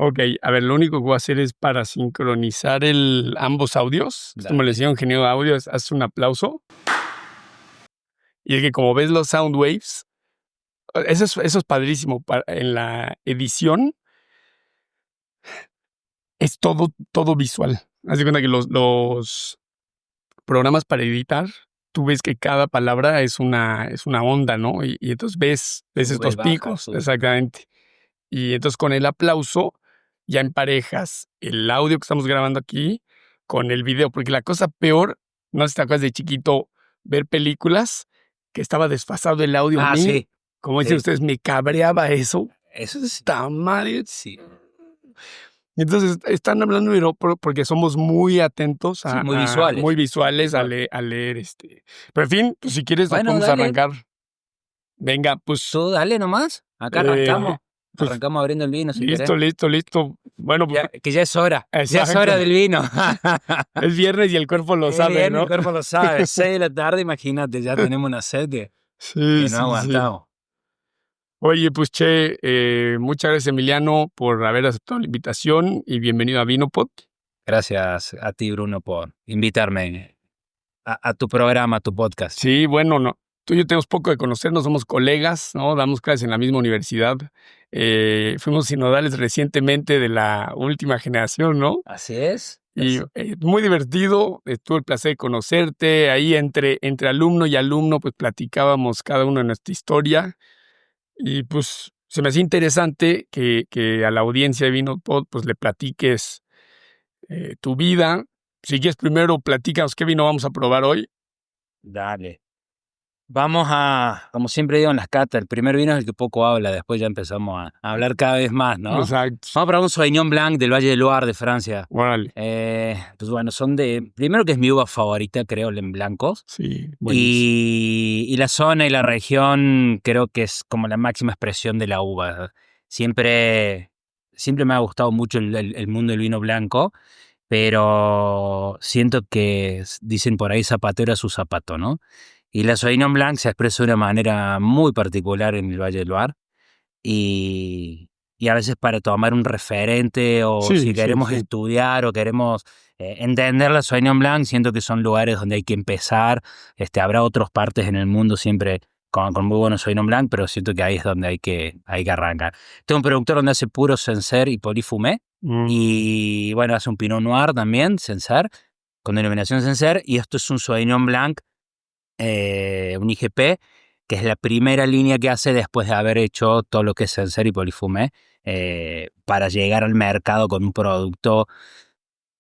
Ok, a ver, lo único que voy a hacer es para sincronizar ambos audios. Esto me lo decía un ingeniero de audio, haz un aplauso. Y es que como ves los sound waves, eso es padrísimo. En la edición es todo visual. Haz de cuenta que los programas para editar, tú ves que cada palabra es una onda, ¿no? Y entonces ves estos picos, exactamente. Y entonces con el aplauso ya emparejas el audio que estamos grabando aquí con el video, porque la cosa peor, no sé si te acuerdas de chiquito ver películas que estaba desfasado el audio. A mí, sí. como dicen ustedes, me cabreaba eso. Eso es Tan mal. sí. Entonces están hablando porque somos muy atentos muy visuales. Muy visuales a leer. Pero en fin, pues si quieres nos podemos arrancar. Venga, pues. Tú dale nomás. Acá arrancamos. Arrancamos abriendo el vino. Listo. Bueno, pues, que ya es hora. Exacto. Ya es hora del vino. Es viernes y el cuerpo lo sabe, ¿no? El cuerpo lo sabe. 6 de la tarde, imagínate, ya tenemos una sed que no aguantamos. Sí. Oye, pues muchas gracias, Emiliano, por haber aceptado la invitación y bienvenido a Vinopod. Gracias a ti, Bruno, por invitarme a tu programa, a tu podcast. Sí, bueno, no. Tú y yo tenemos poco de conocernos, somos colegas, ¿no? Damos clases en la misma universidad. Fuimos sinodales recientemente de la última generación, ¿no? Así es. Y muy divertido, tuve el placer de conocerte. Ahí entre alumno y alumno, pues platicábamos cada uno de nuestra historia. Y pues se me hacía interesante que a la audiencia de Vinopod pues le platiques tu vida. Si quieres primero, platícanos qué vino vamos a probar hoy. Dale. Vamos como siempre digo en las catas, el primer vino es el que poco habla, después ya empezamos a hablar cada vez más, ¿no? Exacto. Vamos a probar un Sauvignon Blanc del Valle de Loire de Francia. Órale. Pues bueno, primero que es mi uva favorita, creo, en blancos. Sí, buenísimo. Y la zona y la región creo que es como la máxima expresión de la uva. Siempre me ha gustado mucho el mundo del vino blanco, pero siento que dicen por ahí zapatero a su zapato, ¿no? Y la Sauvignon Blanc se expresa de una manera muy particular en el Valle del Loire y a veces para tomar un referente o si queremos estudiar o queremos entender la Sauvignon Blanc, siento que son lugares donde hay que empezar. Habrá otras partes en el mundo siempre con muy buenos Sauvignon Blanc, pero siento que ahí es donde hay que arrancar. Tengo un productor donde hace puro Sancerre y Poly-Fumé y bueno, hace un Pinot Noir también, Sancerre, con denominación Sancerre, y esto es un Sauvignon Blanc, un IGP, que es la primera línea que hace después de haber hecho todo lo que es Sancerre y Poly-Fumé, para llegar al mercado con un producto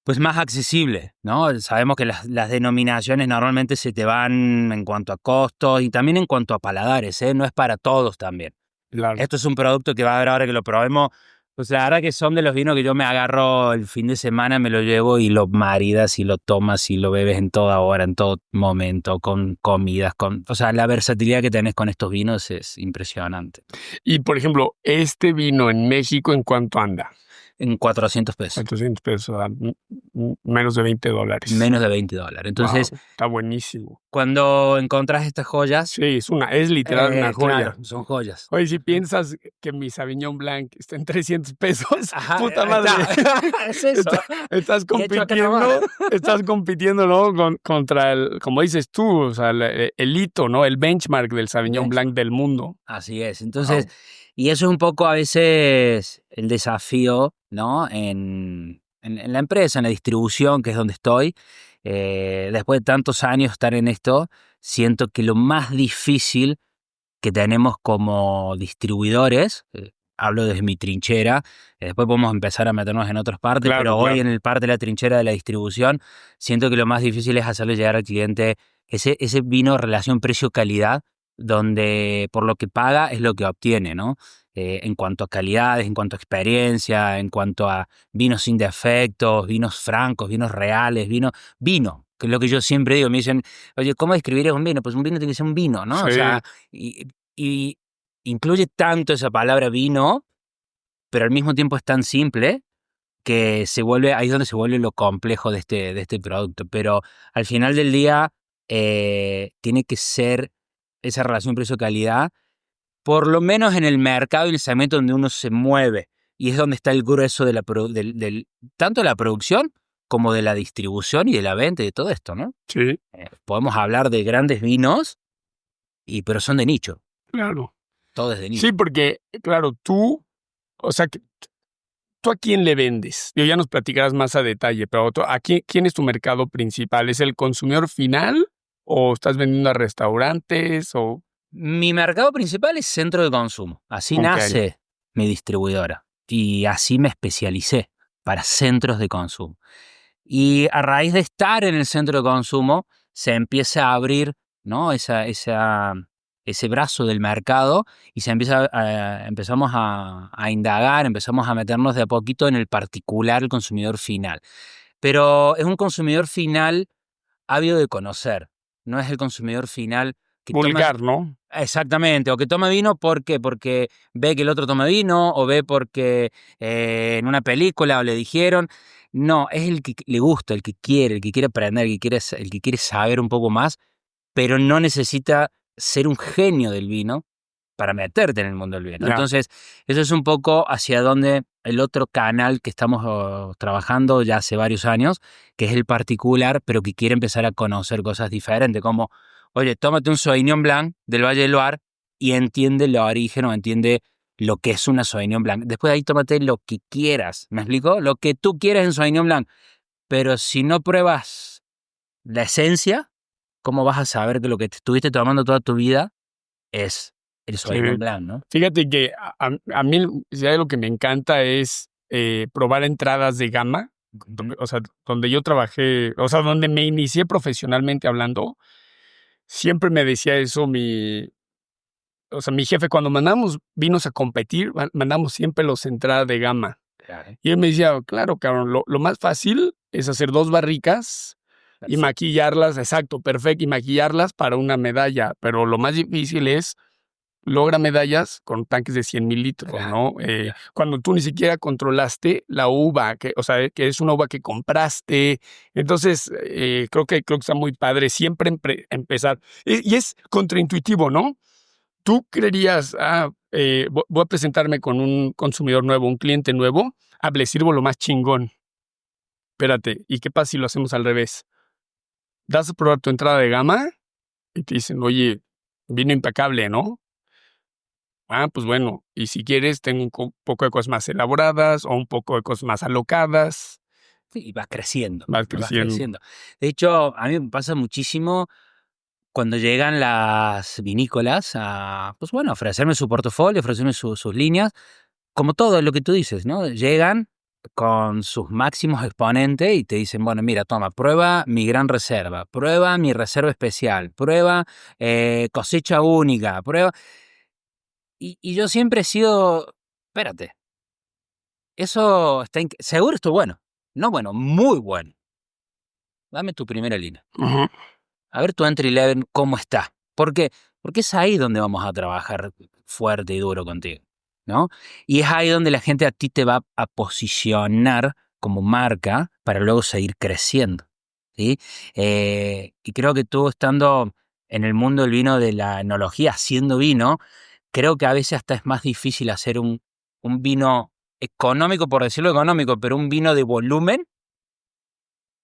pues más accesible, ¿no? Sabemos que las denominaciones normalmente se te van en cuanto a costos y también en cuanto a paladares, no es para todos también. Claro. Esto es un producto que va a haber ahora que lo probemos. Pues la verdad que son de los vinos que yo me agarro el fin de semana, me lo llevo y lo maridas y lo tomas y lo bebes en toda hora, en todo momento, con comidas, o sea, la versatilidad que tenés con estos vinos es impresionante. Y, por ejemplo, este vino en México, ¿en cuánto anda? En 400 pesos. 400 pesos, menos de $20. Menos de $20. Entonces, wow, está buenísimo. Cuando encontrás estas joyas... Sí, es literal una joya. Claro, son joyas. Oye, si piensas que mi Sauvignon Blanc está en 300 pesos, ajá, puta madre. Es eso. Estás compitiendo, ¿no? Contra como dices tú, o sea, el hito, ¿no? El benchmark del Sauvignon Blanc del mundo. Así es. Entonces, y eso es un poco a veces el desafío, ¿no? En la empresa, en la distribución, que es donde estoy. Después de tantos años estar en esto, siento que lo más difícil que tenemos como distribuidores, hablo desde mi trinchera, después podemos empezar a meternos en otras partes, pero hoy en el parte de la trinchera de la distribución, siento que lo más difícil es hacerle llegar al cliente ese vino relación precio-calidad, donde por lo que paga es lo que obtiene, ¿no? En cuanto a calidades, en cuanto a experiencia, en cuanto a vinos sin defectos, vinos francos, vinos reales, vino, que es lo que yo siempre digo. Me dicen, oye, ¿cómo describirías un vino? Pues un vino tiene que ser un vino, ¿no? Sí. O sea, y incluye tanto esa palabra vino, pero al mismo tiempo es tan simple que ahí es donde se vuelve lo complejo de este producto. Pero al final del día tiene que ser esa relación precio-calidad, por lo menos en el mercado y el segmento donde uno se mueve. y es donde está el grueso de tanto de la producción como de la distribución y de la venta y de todo esto, ¿no? Sí. Podemos hablar de grandes vinos, pero son de nicho. Claro. Todo es de nicho. Sí, porque, claro, tú, o sea, ¿tú a quién le vendes? Ya nos platicarás más a detalle, pero ¿quién es tu mercado principal? ¿Es el consumidor final o estás vendiendo a restaurantes o...? Mi mercado principal es centro de consumo. Así nace mi distribuidora y así me especialicé para centros de consumo. Y a raíz de estar en el centro de consumo se empieza a abrir, ¿no? ese brazo del mercado y empezamos a indagar, empezamos a meternos de a poquito en el particular, el consumidor final. Pero es un consumidor final ávido de conocer, no es el consumidor final que vulgar, ¿no? Exactamente, o que toma vino porque ve que el otro toma vino, o ve porque en una película o le dijeron. No, es el que le gusta, el que quiere aprender, el que quiere saber un poco más, pero no necesita ser un genio del vino para meterte en el mundo del vino. Ya. Entonces, eso es un poco hacia donde el otro canal que estamos trabajando ya hace varios años, que es el particular, pero que quiere empezar a conocer cosas diferentes, como, oye, tómate un Sauvignon Blanc del Valle del Loire y entiende el origen o entiende lo que es una Sauvignon Blanc. Después de ahí tómate lo que quieras, ¿me explico? Lo que tú quieras en Sauvignon Blanc. Pero si no pruebas la esencia, ¿cómo vas a saber que lo que te estuviste tomando toda tu vida es el Sauvignon Blanc, ¿no? Fíjate que a mí si hay algo que me encanta es probar entradas de gama. O sea, donde yo trabajé, o sea, donde me inicié profesionalmente hablando, siempre me decía eso mi jefe, cuando mandamos vinos a competir, mandamos siempre los entradas de gama. Claro. Y él me decía, claro, cabrón, lo más fácil es hacer 2 barricas y maquillarlas, exacto, perfecto, y maquillarlas para una medalla, pero lo más difícil es logra medallas con tanques de 100,000 litros, ¿no? Cuando tú ni siquiera controlaste la uva, que es una uva que compraste. Entonces, creo que está muy padre siempre empezar. Y es contraintuitivo, ¿no? Tú creerías, voy a presentarme con un consumidor nuevo, un cliente nuevo, le sirvo lo más chingón. Espérate, ¿y qué pasa si lo hacemos al revés? Das a probar tu entrada de gama y te dicen, oye, vino impecable, ¿no? Pues bueno, y si quieres, tengo un poco de cosas más elaboradas o un poco de cosas más alocadas. Sí, y vas creciendo. Vas creciendo. De hecho, a mí me pasa muchísimo cuando llegan las vinícolas a, pues bueno, ofrecerme su portafolio, ofrecerme sus líneas, como todo lo que tú dices, ¿no? Llegan con sus máximos exponentes y te dicen, bueno, mira, toma, prueba mi gran reserva, prueba mi reserva especial, prueba cosecha única, prueba... Y yo siempre he sido, espérate, eso está seguro esto bueno, no bueno, muy bueno. Dame tu primera línea. Uh-huh. A ver tu entry level, ¿cómo está? ¿Por qué? Porque es ahí donde vamos a trabajar fuerte y duro contigo, ¿no? Y es ahí donde la gente a ti te va a posicionar como marca para luego seguir creciendo, ¿sí? Y creo que tú estando en el mundo del vino, de la enología, haciendo vino, creo que a veces hasta es más difícil hacer un vino económico, por decirlo económico, pero un vino de volumen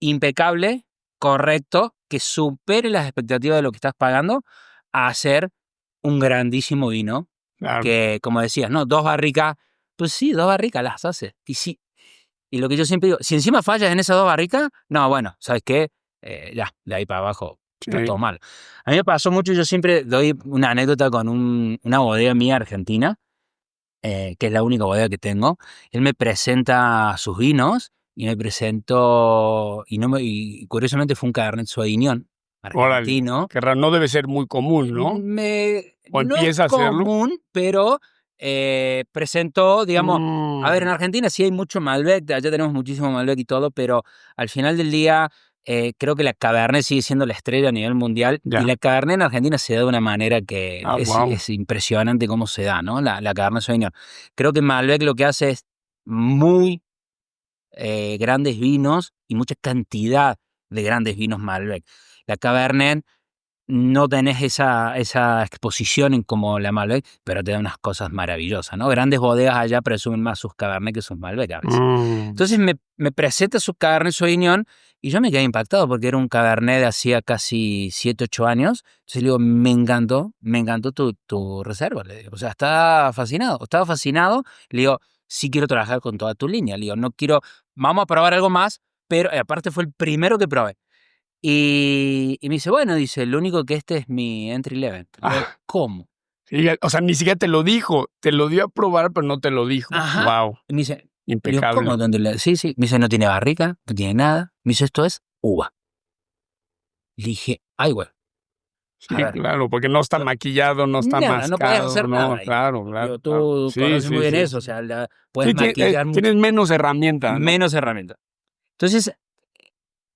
impecable, correcto, que supere las expectativas de lo que estás pagando, a hacer un grandísimo vino. Claro. Que, como decías, ¿no? 2 barricas, pues sí, 2 barricas las haces. Y lo que yo siempre digo, si encima fallas en esas 2 barricas, no, bueno, ¿sabes qué? Ya, de ahí para abajo, está todo mal. A mí me pasó mucho, yo siempre doy una anécdota con una bodega mía argentina, que es la única bodega que tengo. Él me presenta sus vinos y me presentó, y curiosamente fue un Cabernet Sauvignon argentino. Órale, que no debe ser muy común, ¿no? ¿O No empieza a hacerlo? Común, pero presentó, digamos, a ver, en Argentina sí hay mucho Malbec, allá tenemos muchísimo Malbec y todo, pero al final del día creo que la Cabernet sigue siendo la estrella a nivel mundial. Ya. Y la Cabernet en Argentina se da de una manera que es impresionante cómo se da, ¿no? La Cabernet Sauvignon. Creo que Malbec lo que hace es muy grandes vinos y mucha cantidad de grandes vinos Malbec. La Cabernet no tenés esa exposición en como la Malbec, pero te da unas cosas maravillosas, ¿no? Grandes bodegas allá presumen más sus Cabernet que sus Malbec a veces. Entonces me presenta su Cabernet Sauvignon y yo me quedé impactado porque era un Cabernet de hacía casi 7, 8 años. Entonces le digo, me encantó tu reserva, le digo. O sea, estaba fascinado. Le digo, sí quiero trabajar con toda tu línea. Le digo, no quiero, vamos a probar algo más, pero aparte fue el primero que probé. Y me dice, bueno, dice, lo único que este es mi entry level. Digo, ¿cómo? Sí, o sea, ni siquiera te lo dijo, te lo dio a probar, pero no te lo dijo. Ajá. Wow. Y me dice, Impecable. digo, ¿cómo? Sí. Me dice, no tiene barrica, no tiene nada. Me dice, esto es uva. Le dije, ay, güey. Sí, claro, porque no está maquillado, no está mascado. No puedes hacer nada. Claro. Digo, tú conoces muy bien eso, o sea, puedes maquillar mucho. Tienes menos herramientas, ¿no? Menos herramientas. Entonces,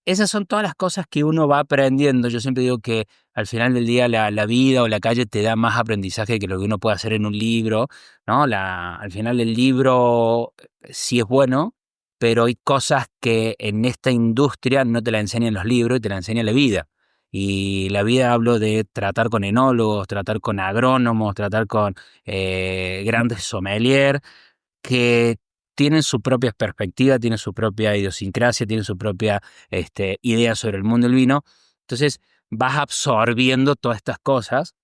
esas son todas las cosas que uno va aprendiendo. Yo siempre digo que al final del día la vida o la calle te da más aprendizaje que lo que uno puede hacer en un libro, ¿no? Al final el libro sí es bueno, pero hay cosas que en esta industria no te la enseñan los libros y te la enseña la vida. Y la vida hablo de tratar con enólogos, tratar con agrónomos, tratar con grandes sommeliers que tienen su propia perspectiva, tienen su propia idiosincrasia, tienen su propia idea sobre el mundo del vino. Entonces vas absorbiendo todas estas cosas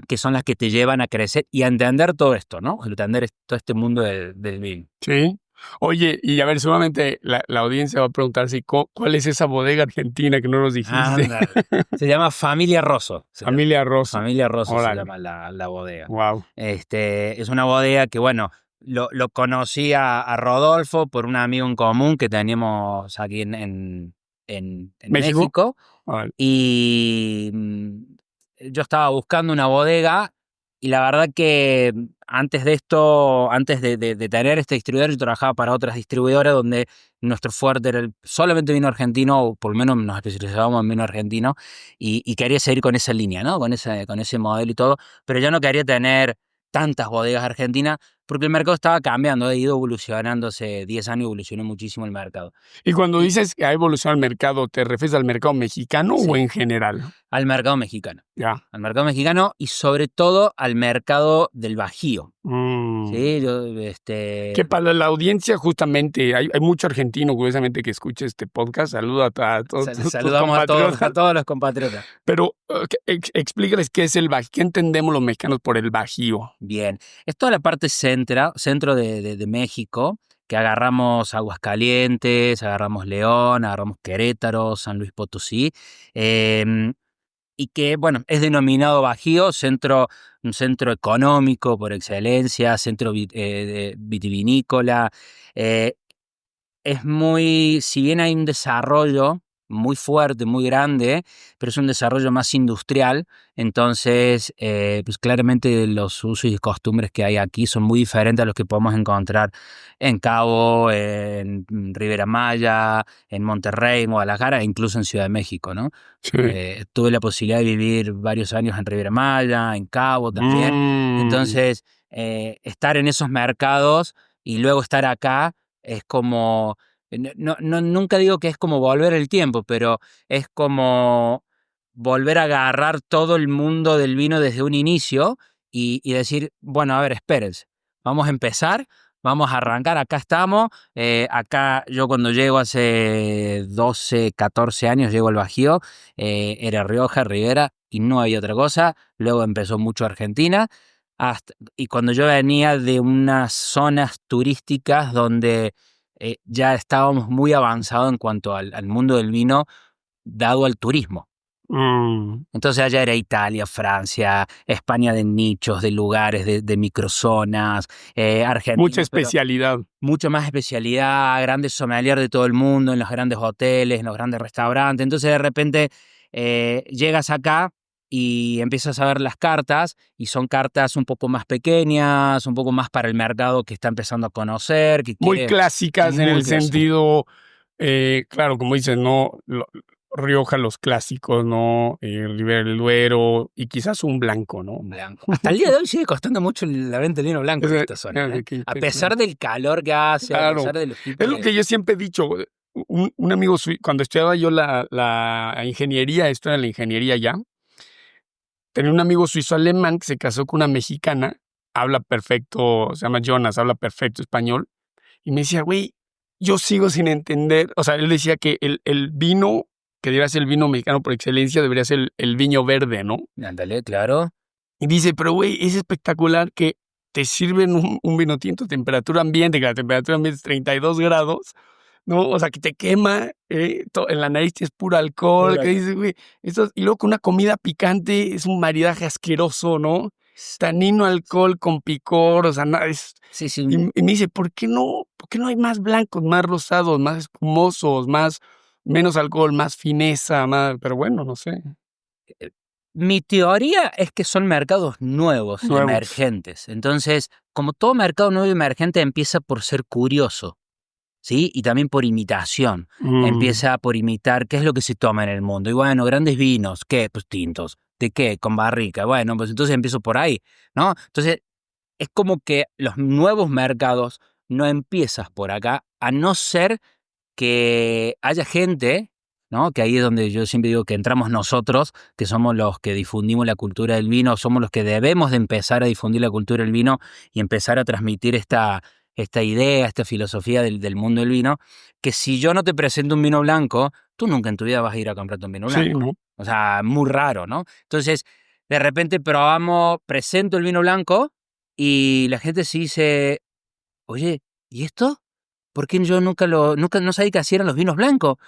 que son las que te llevan a crecer y a entender todo esto, ¿no? A entender todo este mundo del vino. Sí. Oye, y a ver, seguramente la audiencia va a preguntar ¿cuál es esa bodega argentina que no nos dijiste? Se llama Familia Rosso. Familia Rosso. Familia Rosso se llama la bodega. Wow. Es una bodega que, bueno, lo conocí a Rodolfo por un amigo en común que teníamos aquí en México. Y yo estaba buscando una bodega y la verdad que antes de esto, antes de tener este distribuidor, yo trabajaba para otras distribuidoras donde nuestro fuerte era solamente vino argentino, o por lo menos nos especializábamos en vino argentino, y quería seguir con esa línea, ¿no? Con ese modelo y todo, pero yo no quería tener tantas bodegas argentinas porque el mercado estaba cambiando, ha ido evolucionando, hace 10 años evolucionó muchísimo el mercado. Y cuando dices que ha evolucionado el mercado, ¿te refieres al mercado mexicano o en general? Al mercado mexicano. Ya. Al mercado mexicano y sobre todo al mercado del Bajío. Sí, que para la audiencia justamente hay mucho argentino curiosamente que escucha este podcast. Saluda a todos. Saludamos a todos los compatriotas. Pero explícales qué es el Bajío, qué entendemos los mexicanos por el Bajío. Bien, es toda la parte centro de México, que agarramos Aguascalientes, agarramos León, agarramos Querétaro, San Luis Potosí, y que, bueno, es denominado Bajío, un centro económico por excelencia, centro vitivinícola. Es si bien hay un desarrollo muy fuerte, muy grande, pero es un desarrollo más industrial, entonces pues claramente los usos y costumbres que hay aquí son muy diferentes a los que podemos encontrar en Cabo, en Riviera Maya, en Monterrey, en Guadalajara e incluso en Ciudad de México, ¿no? Sí. Tuve la posibilidad de vivir varios años en Riviera Maya, en Cabo también, entonces estar en esos mercados y luego estar acá es como, nunca digo que es como volver el tiempo, pero es como volver a agarrar todo el mundo del vino desde un inicio y decir, bueno, a ver, espérense, vamos a empezar, vamos a arrancar, acá estamos, acá yo cuando llego hace 12, 14 años, llego al Bajío, era Rioja, Ribera y no había otra cosa, luego empezó mucho Argentina. Y cuando yo venía de unas zonas turísticas donde ya estábamos muy avanzados en cuanto al mundo del vino, dado al turismo. Entonces allá era Italia, Francia, España de nichos, de lugares, de microzonas, Argentina. Mucha especialidad. Mucho más especialidad, grandes sommeliers de todo el mundo, en los grandes hoteles, en los grandes restaurantes. Entonces de repente llegas acá y empiezas a ver las cartas y son cartas un poco más pequeñas, un poco más para el mercado que está empezando a conocer. Muy clásicas en el sentido, claro, como dices, ¿no? Rioja, los clásicos, ¿no? Ribera del Duero y quizás un blanco, ¿no? Un blanco. Hasta el día de hoy sigue costando mucho la venta de vino blanco en esta zona. A pesar del calor que hace, claro. A pesar de los tipos. Es lo que yo siempre he dicho. Un amigo, cuando estudiaba yo la ingeniería, esto era la ingeniería ya, tenía un amigo suizo-alemán que se casó con una mexicana, habla perfecto, se llama Jonas, habla perfecto español, y me decía, güey, yo sigo sin entender, o sea, él decía que el vino, que debería ser el vino mexicano por excelencia, debería ser el viño verde, ¿no? Ándale, claro. Y dice, pero güey, es espectacular que te sirven un vino tinto a temperatura ambiente, que la temperatura ambiente es 32 grados, ¿no? O sea, que te quema, en la nariz es puro alcohol, que dices, güey, y luego con una comida picante es un maridaje asqueroso, ¿no? Tanino, alcohol con picor, o sea, Sí, sí. Y me dice, ¿por qué no hay más blancos, más rosados, más espumosos, menos alcohol, más fineza, pero bueno, no sé. Mi teoría es que son mercados nuevos, emergentes. Entonces, como todo mercado nuevo y emergente empieza por ser curioso, ¿sí? Y también por imitación. Empieza por imitar qué es lo que se toma en el mundo. Y bueno, grandes vinos, ¿qué? Pues tintos. ¿De qué? Con barrica. Bueno, pues entonces empiezo por ahí, ¿no? Entonces, es como que los nuevos mercados no empiezas por acá, a no ser que haya gente, ¿no? Que ahí es donde yo siempre digo que entramos nosotros, que somos los que difundimos la cultura del vino, somos los que debemos de empezar a difundir la cultura del vino y empezar a transmitir esta idea, esta filosofía del mundo del vino, que si yo no te presento un vino blanco, tú nunca en tu vida vas a ir a comprarte un vino blanco. Sí, ¿no? O sea, muy raro, ¿no? Entonces, de repente presento el vino blanco y la gente se dice, oye, ¿y esto? ¿Por qué yo nunca no sabía que así eran los vinos blancos?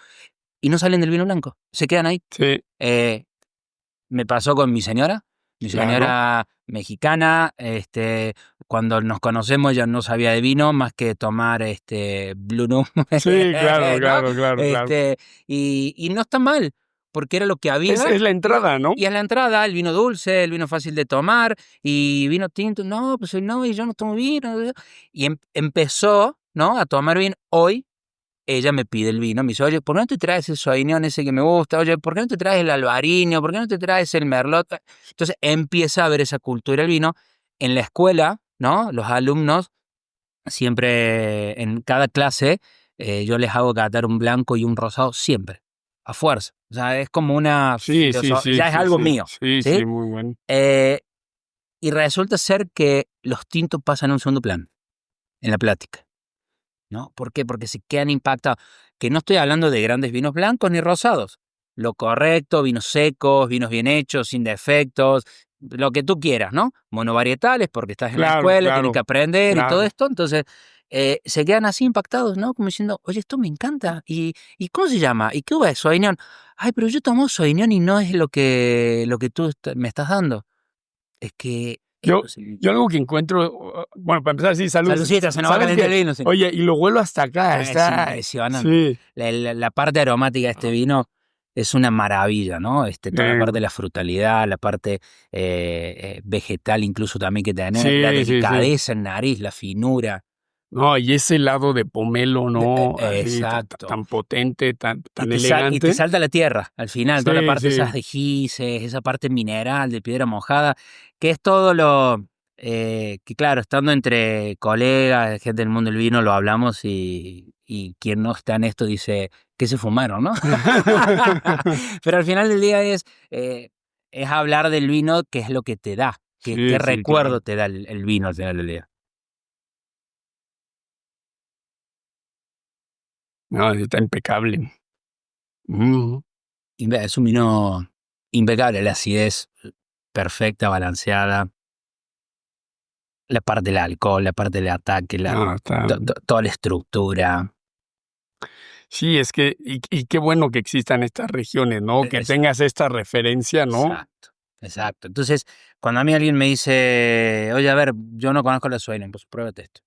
Y no salen del vino blanco, se quedan ahí. Sí. Me pasó con mi señora Claro. mexicana, cuando nos conocemos ella no sabía de vino más que tomar Blue Noom. Sí, claro, ¿no? claro, claro. Y no está mal, porque era lo que había. Es la entrada, ¿no? Y a la entrada, el vino dulce, el vino fácil de tomar, y vino tinto, no, pues no, y yo no tomo vino. Y empezó, ¿no? A tomar vino. Hoy ella me pide el vino, me dice, oye, ¿por qué no te traes el Sauvignon ese que me gusta? Oye, ¿por qué no te traes el Albarino? ¿Por qué no te traes el Merlot? Entonces empieza a ver esa cultura del vino. En la escuela, ¿no? Los alumnos, siempre en cada clase, yo les hago catar un blanco y un rosado, siempre, a fuerza. O sea, es como una Sí, sí, sí. ya es algo mío. Sí, ¿Sí? sí, muy bueno. Y resulta ser que los tintos pasan a un segundo plano en la plática, ¿no? ¿Por qué? Porque se quedan impactados. Que no estoy hablando de grandes vinos blancos ni rosados. Lo correcto, vinos secos, vinos bien hechos, sin defectos, lo que tú quieras, ¿no? Monovarietales, porque estás en la escuela, tienes que aprender y todo esto. Entonces, se quedan así impactados, ¿no? Como diciendo, oye, esto me encanta. ¿Y cómo se llama? ¿Y qué uva es? Sauvignon. Ay, pero yo tomo Sauvignon y no es lo que tú me estás dando. Es que... Yo algo que encuentro, bueno, para empezar, sí, salud. Saludcita, se nos va a calentar el vino. Sí. Oye, y lo vuelo hasta acá. Está impresionante. Sí. La parte aromática de este vino es una maravilla, ¿no? Toda la parte de la frutalidad, la parte vegetal incluso también que tiene, la delicadeza en nariz, la finura. No, y ese lado de pomelo, ¿no? Exacto. Tan potente, tan elegante. Y te salta la tierra al final, toda la parte de esas de gises, esa parte mineral de piedra mojada, que es todo lo que claro, estando entre colegas, gente del mundo del vino, lo hablamos y quien no está en esto dice, ¿qué se fumaron, no? Pero al final del día es hablar del vino, qué es lo que te da, qué recuerdo te da el vino al final del día. No, está impecable. Es un vino impecable, la acidez perfecta, balanceada. La parte del alcohol, la parte del ataque, toda la estructura. Sí, es que, y qué bueno que existan estas regiones, ¿no? Que tengas esta referencia, ¿no? Exacto. Entonces, cuando a mí alguien me dice, oye, a ver, yo no conozco la Sauvignon, pues pruébate esto.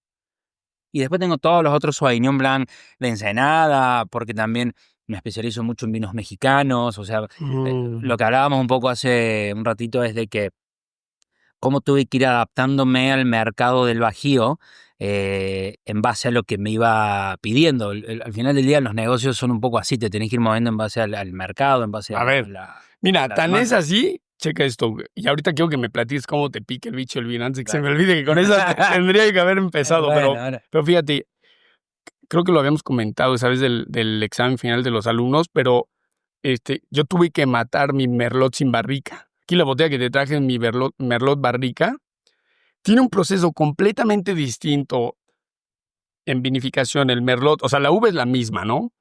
Y después tengo todos los otros Sauvignon Blanc de Ensenada, porque también me especializo mucho en vinos mexicanos. O sea, lo que hablábamos un poco hace un ratito es de que cómo tuve que ir adaptándome al mercado del Bajío en base a lo que me iba pidiendo. Al final del día los negocios son un poco así, te tenés que ir moviendo en base al mercado, en base a la... Mira, tan es así, checa esto, y ahorita quiero que me platiques cómo te pique el bicho el vino, antes que se me olvide que con eso tendría que haber empezado, pero fíjate, creo que lo habíamos comentado, ¿sabes? Del examen final de los alumnos, pero yo tuve que matar mi Merlot sin barrica. Aquí la botella que te traje en mi Merlot barrica tiene un proceso completamente distinto en vinificación. El Merlot, o sea, la uva es la misma, ¿no?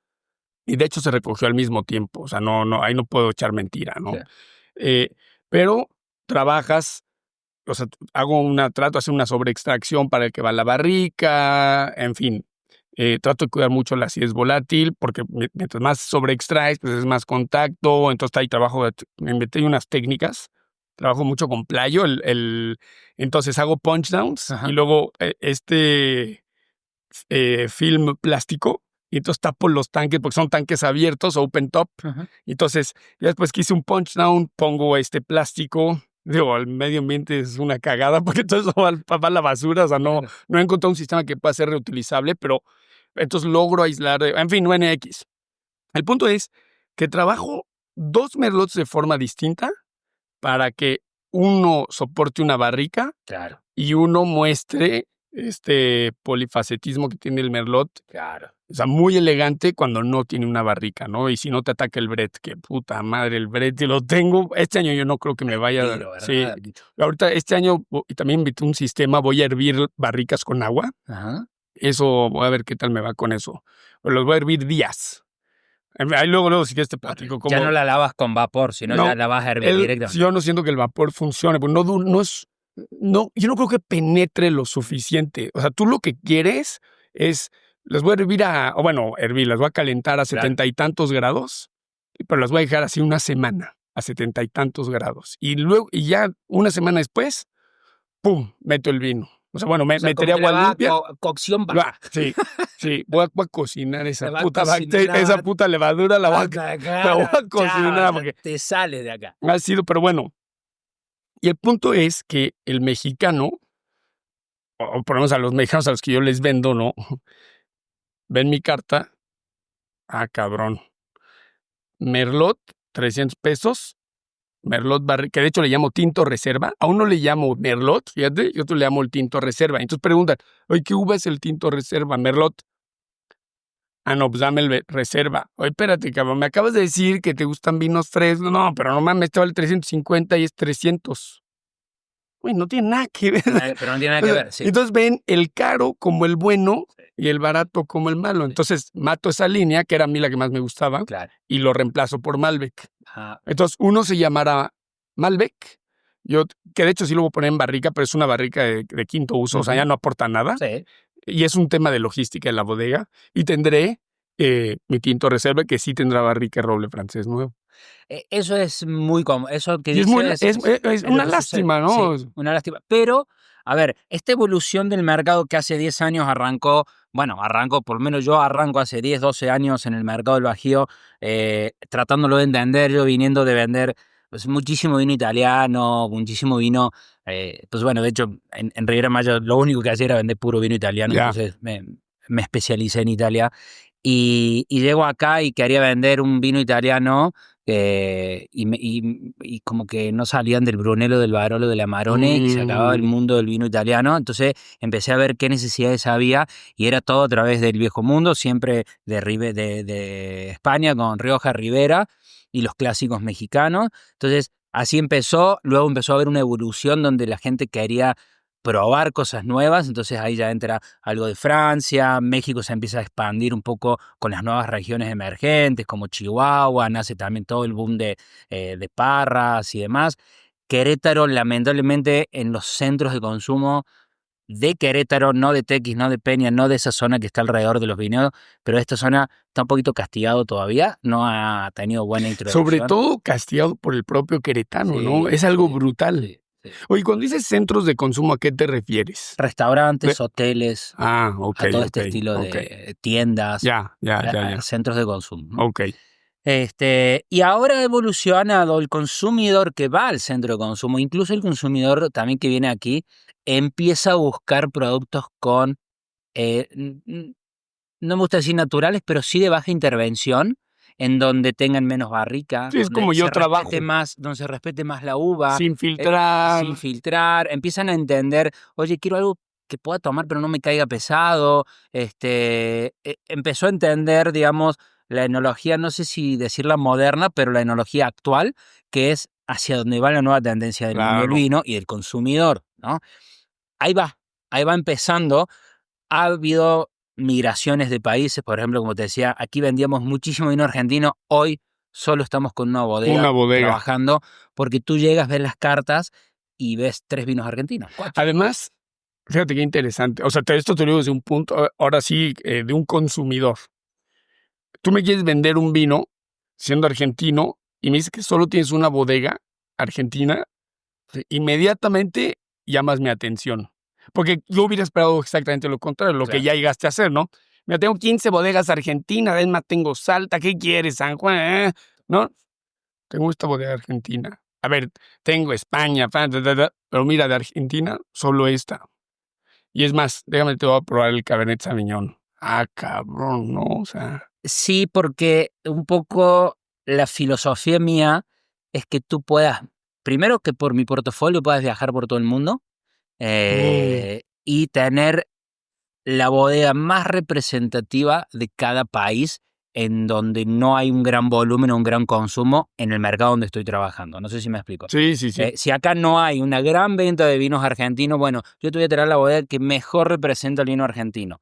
Y de hecho se recogió al mismo tiempo. O sea, ahí no puedo echar mentira, ¿no? Sí. Pero trabajas, o sea, trato de hacer una sobreextracción para el que va a la barrica, en fin. Trato de cuidar mucho la acidez volátil, porque mientras más sobreextraes, pues es más contacto. Entonces ahí me inventé unas técnicas. Trabajo mucho con playo. Entonces hago punch downs. Ajá. Y luego film plástico. Y entonces tapo los tanques, porque son tanques abiertos, open top. Ajá. Y entonces, ya después que hice un punch down, pongo plástico. Digo, el medio ambiente es una cagada, porque entonces va a la basura. O sea, no he encontrado un sistema que pueda ser reutilizable, pero entonces logro aislar, en fin, no NX. El punto es que trabajo 2 merlots de forma distinta para que uno soporte una barrica, claro, y uno muestre este polifacetismo que tiene el merlot. Claro. O sea, muy elegante cuando no tiene una barrica, ¿no? Y si no te ataca el Brett, que puta madre, el Brett, si lo tengo. Este año yo no creo que me vaya. Sí. Ahorita, este año, y también invité un sistema, voy a hervir barricas con agua. Ajá. Eso, voy a ver qué tal me va con eso. Los voy a hervir días. Ahí luego, si quieres te platico cómo. Ya no la lavas con vapor, sino ya la vas a hervir directamente. Yo no siento que el vapor funcione, porque yo no creo que penetre lo suficiente. O sea, tú lo que quieres es, las voy a hervir las voy a calentar a 70 y tantos grados, pero las voy a dejar así una semana a 70 y tantos grados. Y luego, y ya una semana después, ¡pum!, meto el vino. O sea, bueno, metería agua limpia. Cocción baja. Sí. Voy a cocinar esa puta levadura, la voy a cocinar. Porque te sale de acá. Ha sido, pero bueno. Y el punto es que el mexicano, o por lo menos a los mexicanos a los que yo les vendo, ¿no? Ven mi carta. Ah, cabrón. Merlot, 300 pesos. Merlot barrica, que de hecho le llamo tinto reserva. A uno le llamo Merlot, fíjate, y otro le llamo el tinto reserva. Entonces preguntan, oye, ¿qué uva es el tinto reserva? Merlot. Ah, no, pues dame el reserva. Oye, espérate, cabrón, me acabas de decir que te gustan vinos frescos. No, pero no mames, este vale 350 y es 300. Uy, no tiene nada que ver. Pero no tiene nada que ver, sí. Entonces ven el caro como el bueno y el barato como el malo. Entonces mato esa línea, que era a mí la que más me gustaba, claro, y lo reemplazo por Malbec. Ajá. Entonces uno se llamará Malbec, que de hecho sí lo voy a poner en barrica, pero es una barrica de quinto uso, o sea, ya no aporta nada. Sí. Y es un tema de logística de la bodega. Y tendré mi tinto reserva, que sí tendrá barrica y roble francés nuevo. Eso es muy común. Eso que es una lástima, ¿no? Sí, una lástima. Pero, a ver, esta evolución del mercado que hace 10 años arrancó, por lo menos yo arranco hace 10, 12 años en el mercado del Bajío, tratándolo de entender, yo viniendo de vender pues, muchísimo vino italiano, muchísimo vino. Pues bueno, de hecho, en Riviera Maya lo único que hacía era vender puro vino italiano, entonces me especialicé en Italia. Y llego acá y quería vender un vino italiano y como que no salían del Brunello, del Barolo, del Amarone y se acababa el mundo del vino italiano. Entonces empecé a ver qué necesidades había y era todo a través del viejo mundo, siempre de España con Rioja, Ribera y los clásicos mexicanos. Entonces así empezó, luego empezó a haber una evolución donde la gente quería probar cosas nuevas, entonces ahí ya entra algo de Francia, México se empieza a expandir un poco con las nuevas regiones emergentes como Chihuahua, nace también todo el boom de Parras y demás. Querétaro, lamentablemente, en los centros de consumo de Querétaro, no de Tequis, no de Peña, no de esa zona que está alrededor de los viñedos, pero esta zona está un poquito castigado todavía, no ha tenido buena introducción. Sobre todo castigado por el propio queretano, sí, ¿no? Es algo brutal. Sí. Oye, cuando dices centros de consumo, ¿a qué te refieres? Restaurantes, hoteles, a todo este estilo de tiendas, ya. Centros de consumo, ¿no? Ok. Y ahora ha evolucionado el consumidor que va al centro de consumo, incluso el consumidor también que viene aquí, empieza a buscar productos con, no me gusta decir naturales, pero sí de baja intervención, en donde tengan menos barrica, sí, es como yo trabajo. Donde se respete más la uva. Sin filtrar. Sin filtrar. Empiezan a entender, oye, quiero algo que pueda tomar pero no me caiga pesado. Empezó a entender, digamos, la enología, no sé si decirla moderna, pero la enología actual, que es hacia donde va la nueva tendencia del mundo del Claro. vino y del consumidor, ¿no? Ahí va empezando. Ha habido migraciones de países, por ejemplo, como te decía, aquí vendíamos muchísimo vino argentino, hoy solo estamos con una bodega trabajando, porque tú llegas, ves las cartas y ves 3 vinos argentinos. 4. Además, fíjate qué interesante. O sea, esto te lo digo desde un punto, ahora sí, de un consumidor. Tú me quieres vender un vino siendo argentino y me dices que solo tienes una bodega argentina, inmediatamente llamas mi atención. Porque yo hubiera esperado exactamente lo contrario, lo que ya llegaste a hacer, ¿no? Mira, tengo 15 bodegas argentinas, además tengo Salta, ¿qué quieres, San Juan? ¿No? Tengo esta bodega argentina. A ver, tengo España, pero mira, de Argentina, solo esta. Y es más, déjame te voy a probar el Cabernet Sauvignon. Ah, cabrón, ¿no? O sea... Sí, porque un poco la filosofía mía es que tú puedas, primero que por mi portafolio puedas viajar por todo el mundo y tener la bodega más representativa de cada país en donde no hay un gran volumen o un gran consumo en el mercado donde estoy trabajando. No sé si me explico. Sí. Si acá no hay una gran venta de vinos argentinos, bueno, yo te voy a traer la bodega que mejor representa el vino argentino.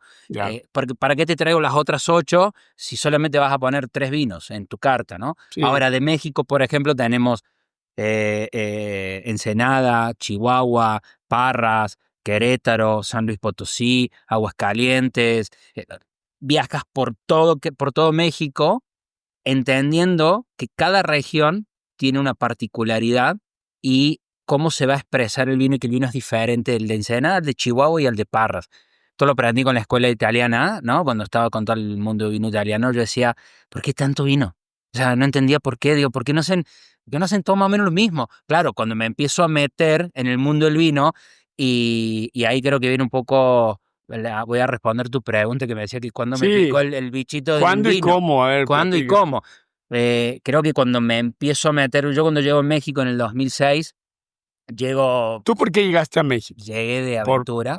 Porque ¿para qué te traigo las otras 8 si solamente vas a poner 3 vinos en tu carta, ¿no? Sí. Ahora, de México, por ejemplo, tenemos Ensenada, Chihuahua, Parras, Querétaro, San Luis Potosí, Aguascalientes. Viajas por todo México, entendiendo que cada región tiene una particularidad y cómo se va a expresar el vino, y que el vino es diferente del de Ensenada, el de Chihuahua y el de Parras. Esto lo aprendí con la escuela italiana, ¿no? Cuando estaba con todo el mundo del vino italiano, yo decía, ¿por qué tanto vino? O sea, no entendía por qué. Digo, ¿por qué no hacen todo más o menos lo mismo? Claro, cuando me empiezo a meter en el mundo del vino, y ahí creo que viene un poco... Voy a responder tu pregunta que me decía que cuando me picó el bichito del vino. ¿Cuándo y cómo? A ver, ¿cuándo y cómo? Creo que cuando me empiezo a meter... Yo cuando llego a México en el 2006, llego... ¿Tú por qué llegaste a México? Llegué de aventura.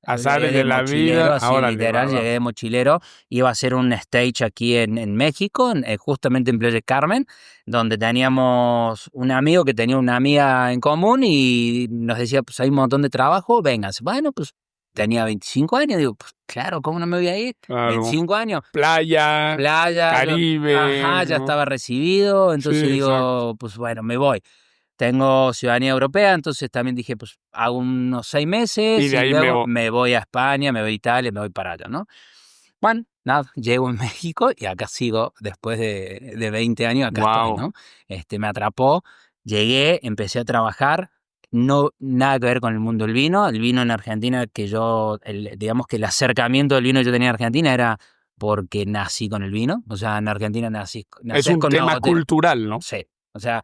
Azares de la vida. Así, literal, llegué de mochilero. Iba a hacer un stage aquí en México, justamente en Playa del Carmen, donde teníamos un amigo que tenía una amiga en común y nos decía, pues hay un montón de trabajo, vénganse. Bueno, pues tenía 25 años, digo, pues claro, ¿cómo no me voy a ir? Claro. 25 años. Playa, Caribe. Ya estaba recibido, entonces digo, exacto. Pues bueno, me voy. Tengo ciudadanía europea, entonces también dije, pues hago unos 6 meses y de ahí luego me voy a España, me voy a Italia, me voy para allá, ¿no? Bueno, nada, llego en México y acá sigo después de 20 años, acá estoy, ¿no? Me atrapó, llegué, empecé a trabajar, no nada que ver con el mundo del vino. El vino en Argentina, que digamos que el acercamiento del vino que yo tenía en Argentina era porque nací con el vino, o sea, en Argentina nací es un con tema cultural, ¿no? Sí, o sea,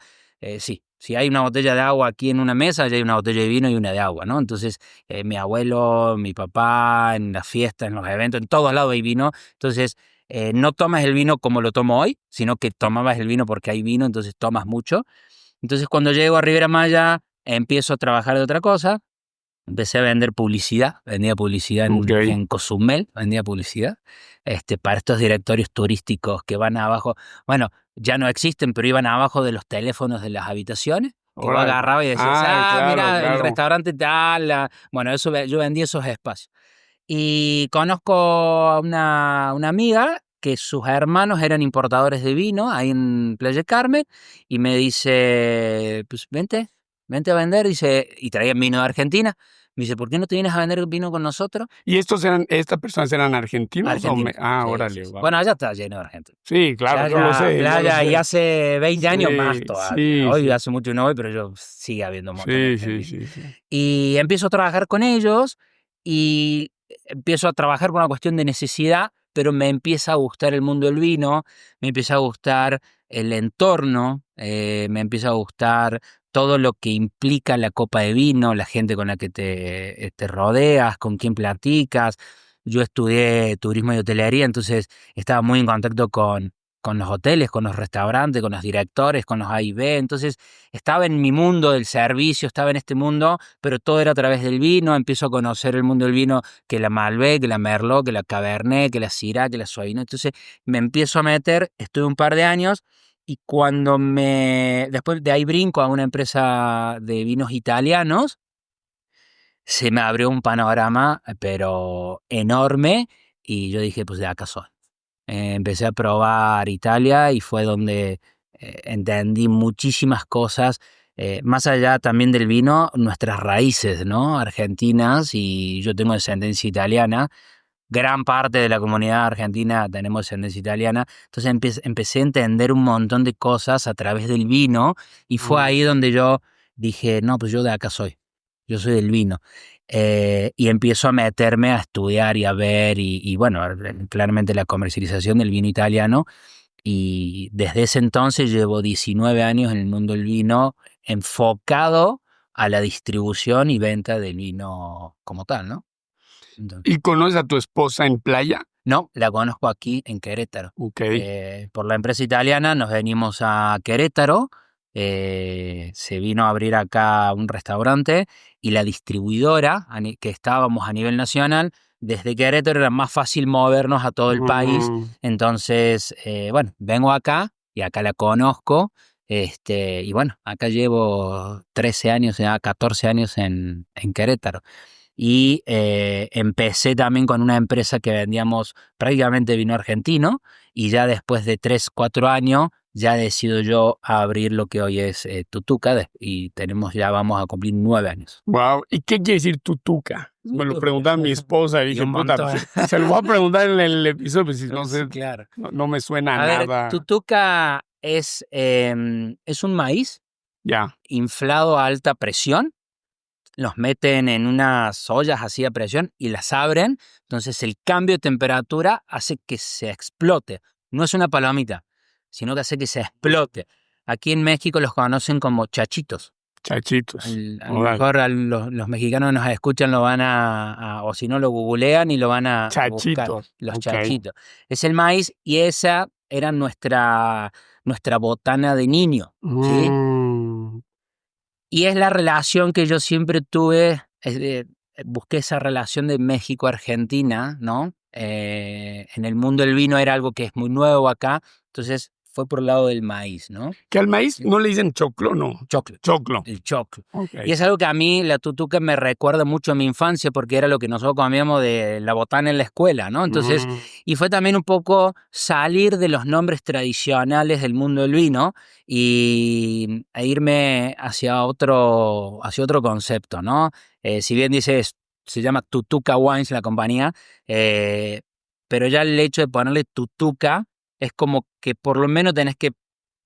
sí. Si hay una botella de agua aquí en una mesa, ya hay una botella de vino y una de agua, ¿no? Entonces, mi abuelo, mi papá, en las fiestas, en los eventos, en todos lados hay vino. Entonces, no tomas el vino como lo tomo hoy, sino que tomabas el vino porque hay vino, entonces tomas mucho. Entonces, cuando llego a Riviera Maya, empiezo a trabajar de otra cosa. Empecé a vender publicidad, vendía publicidad en Cozumel, vendía publicidad para estos directorios turísticos que van abajo. Bueno, ya no existen, pero iban abajo de los teléfonos de las habitaciones. Que vos agarrabas y decías, mira, el restaurante tal. Bueno, eso yo vendía esos espacios. Y conozco a una amiga que sus hermanos eran importadores de vino ahí en Playa del Carmen, y me dice, pues vente a vender, dice, y traían vino de Argentina. Me dice, ¿por qué no te vienes a vender vino con nosotros? ¿Y estas personas eran argentinos? Órale. Sí. Bueno, allá está lleno de argentinos. Sí, claro, yo lo sé. Playa, y hace 20 años más todavía. Hoy hace mucho no voy, pero yo sigue habiendo un montón de argentinos. Sí. Y empiezo a trabajar con ellos y empiezo a trabajar por una cuestión de necesidad, pero me empieza a gustar el mundo del vino, me empieza a gustar el entorno, me empieza a gustar todo lo que implica la copa de vino, la gente con la que te rodeas, con quien platicas. Yo estudié turismo y hotelería, entonces estaba muy en contacto con los hoteles, con los restaurantes, con los directores, con los A y B. Entonces estaba en mi mundo del servicio, estaba en este mundo, pero todo era a través del vino. Empiezo a conocer el mundo del vino, que la Malbec, que la Merlot, que la Cabernet, que la Syrah, que la Sauvignon. Entonces me empiezo a meter, estuve un par de años Y cuando después de ahí brinco a una empresa de vinos italianos, se me abrió un panorama, pero enorme, y yo dije, pues de acá soy. Empecé a probar Italia y fue donde entendí muchísimas cosas, más allá también del vino, nuestras raíces, ¿no? Argentinas, y yo tengo descendencia italiana. Gran parte de la comunidad argentina tenemos descendencia italiana, entonces empecé a entender un montón de cosas a través del vino, y fue ahí donde yo dije, no, pues yo de acá soy, yo soy del vino. Y empiezo a meterme a estudiar y a ver, y bueno, claramente la comercialización del vino italiano, y desde ese entonces llevo 19 años en el mundo del vino, enfocado a la distribución y venta del vino como tal, ¿no? Entonces, ¿Y conoces a tu esposa en Playa? no, la conozco aquí en Querétaro. Ok. Por la empresa italiana nos venimos a Querétaro, se vino a abrir acá un restaurante, y la distribuidora que estábamos a nivel nacional, desde Querétaro era más fácil movernos a todo el país. Entonces, bueno, vengo acá y acá la conozco. Y bueno, acá llevo 13 años, ya 14 años en Querétaro. Y empecé también con una empresa que vendíamos prácticamente vino argentino, y ya después de 3, 4 años ya decido yo abrir lo que hoy es Tutuca, y vamos a cumplir 9 años. Wow. ¿Y qué quiere decir tutuca? Me lo preguntaba mi esposa y dije, un puta, montón. se lo voy a preguntar en el episodio, pues si no sé, Claro. no me suena A ver, nada. Tutuca es un maíz Ya. inflado a alta presión. Los meten en unas ollas así a presión y las abren. Entonces el cambio de temperatura hace que se explote. No es una palomita, sino que hace que se explote. Aquí en México los conocen como chachitos. Chachitos. A lo mejor los mexicanos nos escuchan, lo van o si no lo googlean y lo van a buscar. Chachitos. Los Ok. chachitos. Es el maíz, y esa era nuestra botana de niño, ¿sí? Y es la relación que yo siempre tuve, busqué esa relación de México-Argentina, ¿no? En el mundo del vino era algo que es muy nuevo acá, entonces fue por el lado del maíz, ¿no? Que al maíz no le dicen choclo, no. Choclo. Choclo. El choclo. Okay. Y es algo que a mí, la tutuca, me recuerda mucho a mi infancia, porque era lo que nosotros comíamos de la botana en la escuela, ¿no? Entonces, y fue también un poco salir de los nombres tradicionales del mundo del vino e irme hacia otro concepto, ¿no? Si bien se llama Tutuca Wines la compañía, pero ya el hecho de ponerle tutuca es como que por lo menos tenés que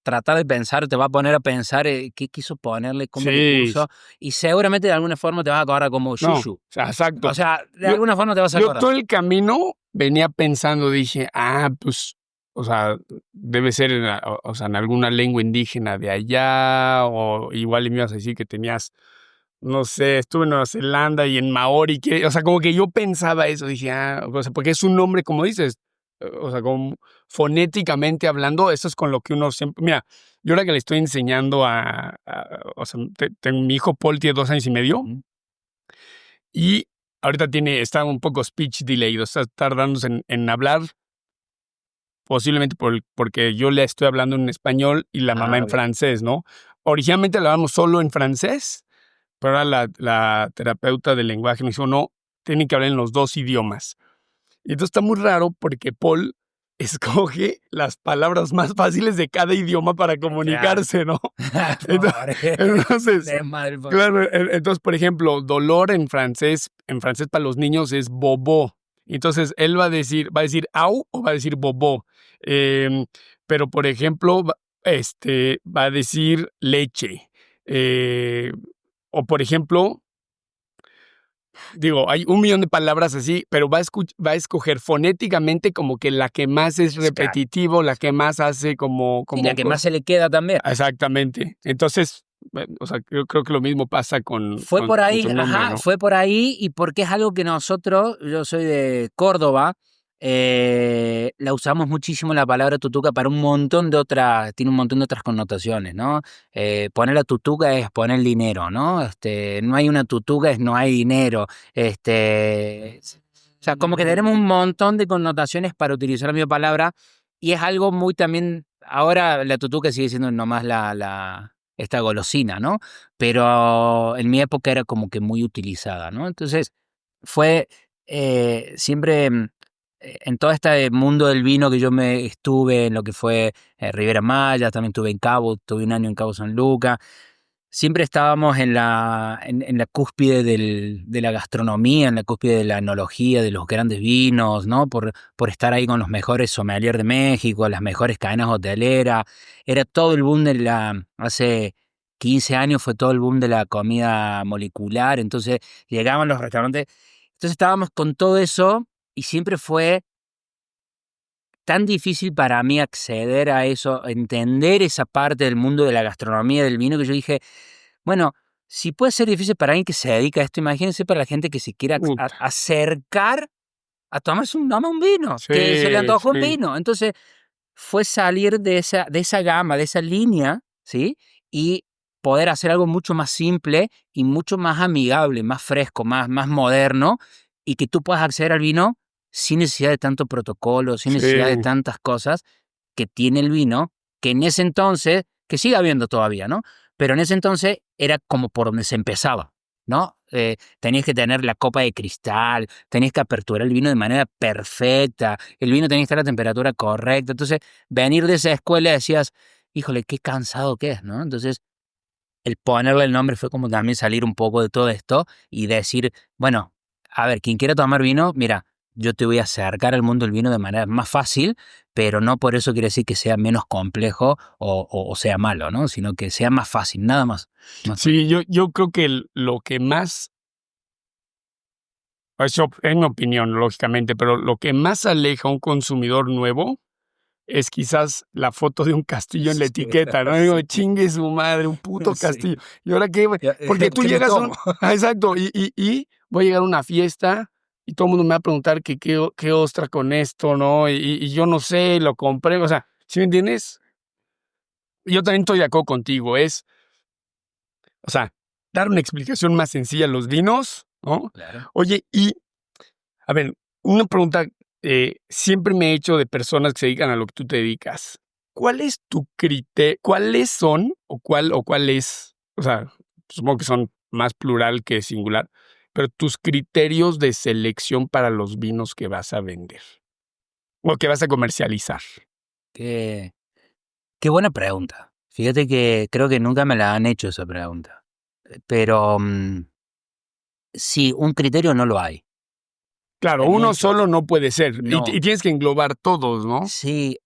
tratar de pensar, te va a poner a pensar qué quiso ponerle, cómo le puso, y seguramente de alguna forma te vas a acordar como Shushu. O sea, exacto. O sea, de alguna forma te vas a acordar. Yo todo el camino venía pensando, dije, pues, o sea, debe ser en alguna lengua indígena de allá, o igual me ibas a decir que tenías, no sé, estuve en Nueva Zelanda y en Maori, o sea, como que yo pensaba eso, dije, o sea, porque es un nombre, como dices, o sea, como fonéticamente hablando, eso es con lo que uno siempre... Mira, yo ahora que le estoy enseñando o sea, mi hijo Paul tiene 2 años y medio, y ahorita está un poco speech delayed, está tardándose en hablar, posiblemente porque yo le estoy hablando en español y la mamá en francés, ¿no? Originalmente hablábamos solo en francés, pero ahora la terapeuta del lenguaje me dijo, no, tienen que hablar en los 2 idiomas. Y entonces está muy raro porque Paul escoge las palabras más fáciles de cada idioma para comunicarse, ¿no? Entonces, claro, entonces, por ejemplo, dolor en francés para los niños es bobo. Entonces, él va a decir au o va a decir bobo. Pero, por ejemplo, va a decir leche. O, por ejemplo, digo, hay 1,000,000 de palabras así, pero va a escoger fonéticamente como que la que más es repetitivo, la que más hace como y la que más se le queda también. Exactamente. Entonces, o sea, yo creo que lo mismo pasa con... Fue por ahí, con tu nombre, ¿no? fue por ahí, y porque es algo que nosotros, yo soy de Córdoba, la usamos muchísimo la palabra tutuca para tiene un montón de otras connotaciones, ¿no? Poner la tutuca es poner dinero, ¿no? No hay una tutuca, es no hay dinero. O sea, como que tenemos un montón de connotaciones para utilizar la misma palabra, y es algo muy también ahora la tutuca sigue siendo nomás esta golosina, ¿no? Pero en mi época era como que muy utilizada, ¿no? Entonces fue siempre en todo este mundo del vino que yo me estuve, en lo que fue Ribera Maya, también estuve en Cabo, tuve un año en Cabo San Lucas. Siempre estábamos en la cúspide de la gastronomía, en la cúspide de la enología, de los grandes vinos, ¿no? Por estar ahí con los mejores sommeliers de México, las mejores cadenas hoteleras. Era todo el boom hace 15 años fue todo el boom de la comida molecular. Entonces llegaban los restaurantes. Entonces estábamos con todo eso y siempre fue tan difícil para mí acceder a eso, entender esa parte del mundo de la gastronomía, del vino, que yo dije, bueno, si puede ser difícil para alguien que se dedica a esto, imagínense para la gente que se quiera Puta. acercar a tomarse un vino, que se le Sí, antojó un sí. vino. Entonces fue salir de esa gama, de esa línea, ¿sí? Y poder hacer algo mucho más simple y mucho más amigable, más fresco, más moderno, y que tú puedas acceder al vino sin necesidad de tanto protocolo, sin necesidad de Sí. tantas cosas que tiene el vino, que en ese entonces, que sigue habiendo todavía, ¿no? Pero en ese entonces era como por donde se empezaba, ¿no? Tenías que tener la copa de cristal, tenías que aperturar el vino de manera perfecta, el vino tenía que estar a la temperatura correcta. Entonces, venir de esa escuela decías, híjole, qué cansado que es, ¿no? Entonces, el ponerle el nombre fue como también salir un poco de todo esto y decir, bueno, a ver, quien quiera tomar vino, mira, yo te voy a acercar al mundo del vino de manera más fácil, pero no por eso quiere decir que sea menos complejo o sea malo, ¿no? Sino que sea más fácil, nada más. Sí, yo creo que lo que más, eso es mi opinión, lógicamente, pero lo que más aleja a un consumidor nuevo es quizás la foto de un castillo en la Sí, etiqueta, ¿no? Digo, sí, chingue su madre, un puto sí. castillo. ¿Y ahora qué? Porque tú ¿Qué me llegas a tomo? un... Exacto, y voy a llegar a una fiesta y todo el mundo me va a preguntar que qué ostra con esto, ¿no? Y yo no sé, lo compré, o sea, ¿sí me entiendes? Yo también estoy de acuerdo contigo, o sea, dar una explicación más sencilla a los vinos, ¿no? Claro. Oye, y, a ver, una pregunta siempre me he hecho de personas que se dedican a lo que tú te dedicas. ¿Cuál es tu criterio? ¿Cuáles son cuál es? O sea, supongo que son más plural que singular, pero tus criterios de selección para los vinos que vas a vender o que vas a comercializar. Qué, qué buena pregunta. Fíjate que creo que nunca me la han hecho esa pregunta. Pero sí, un criterio no lo hay. Claro, Hay uno muchos. solo no puede ser y No. tienes que englobar todos, ¿no? Sí,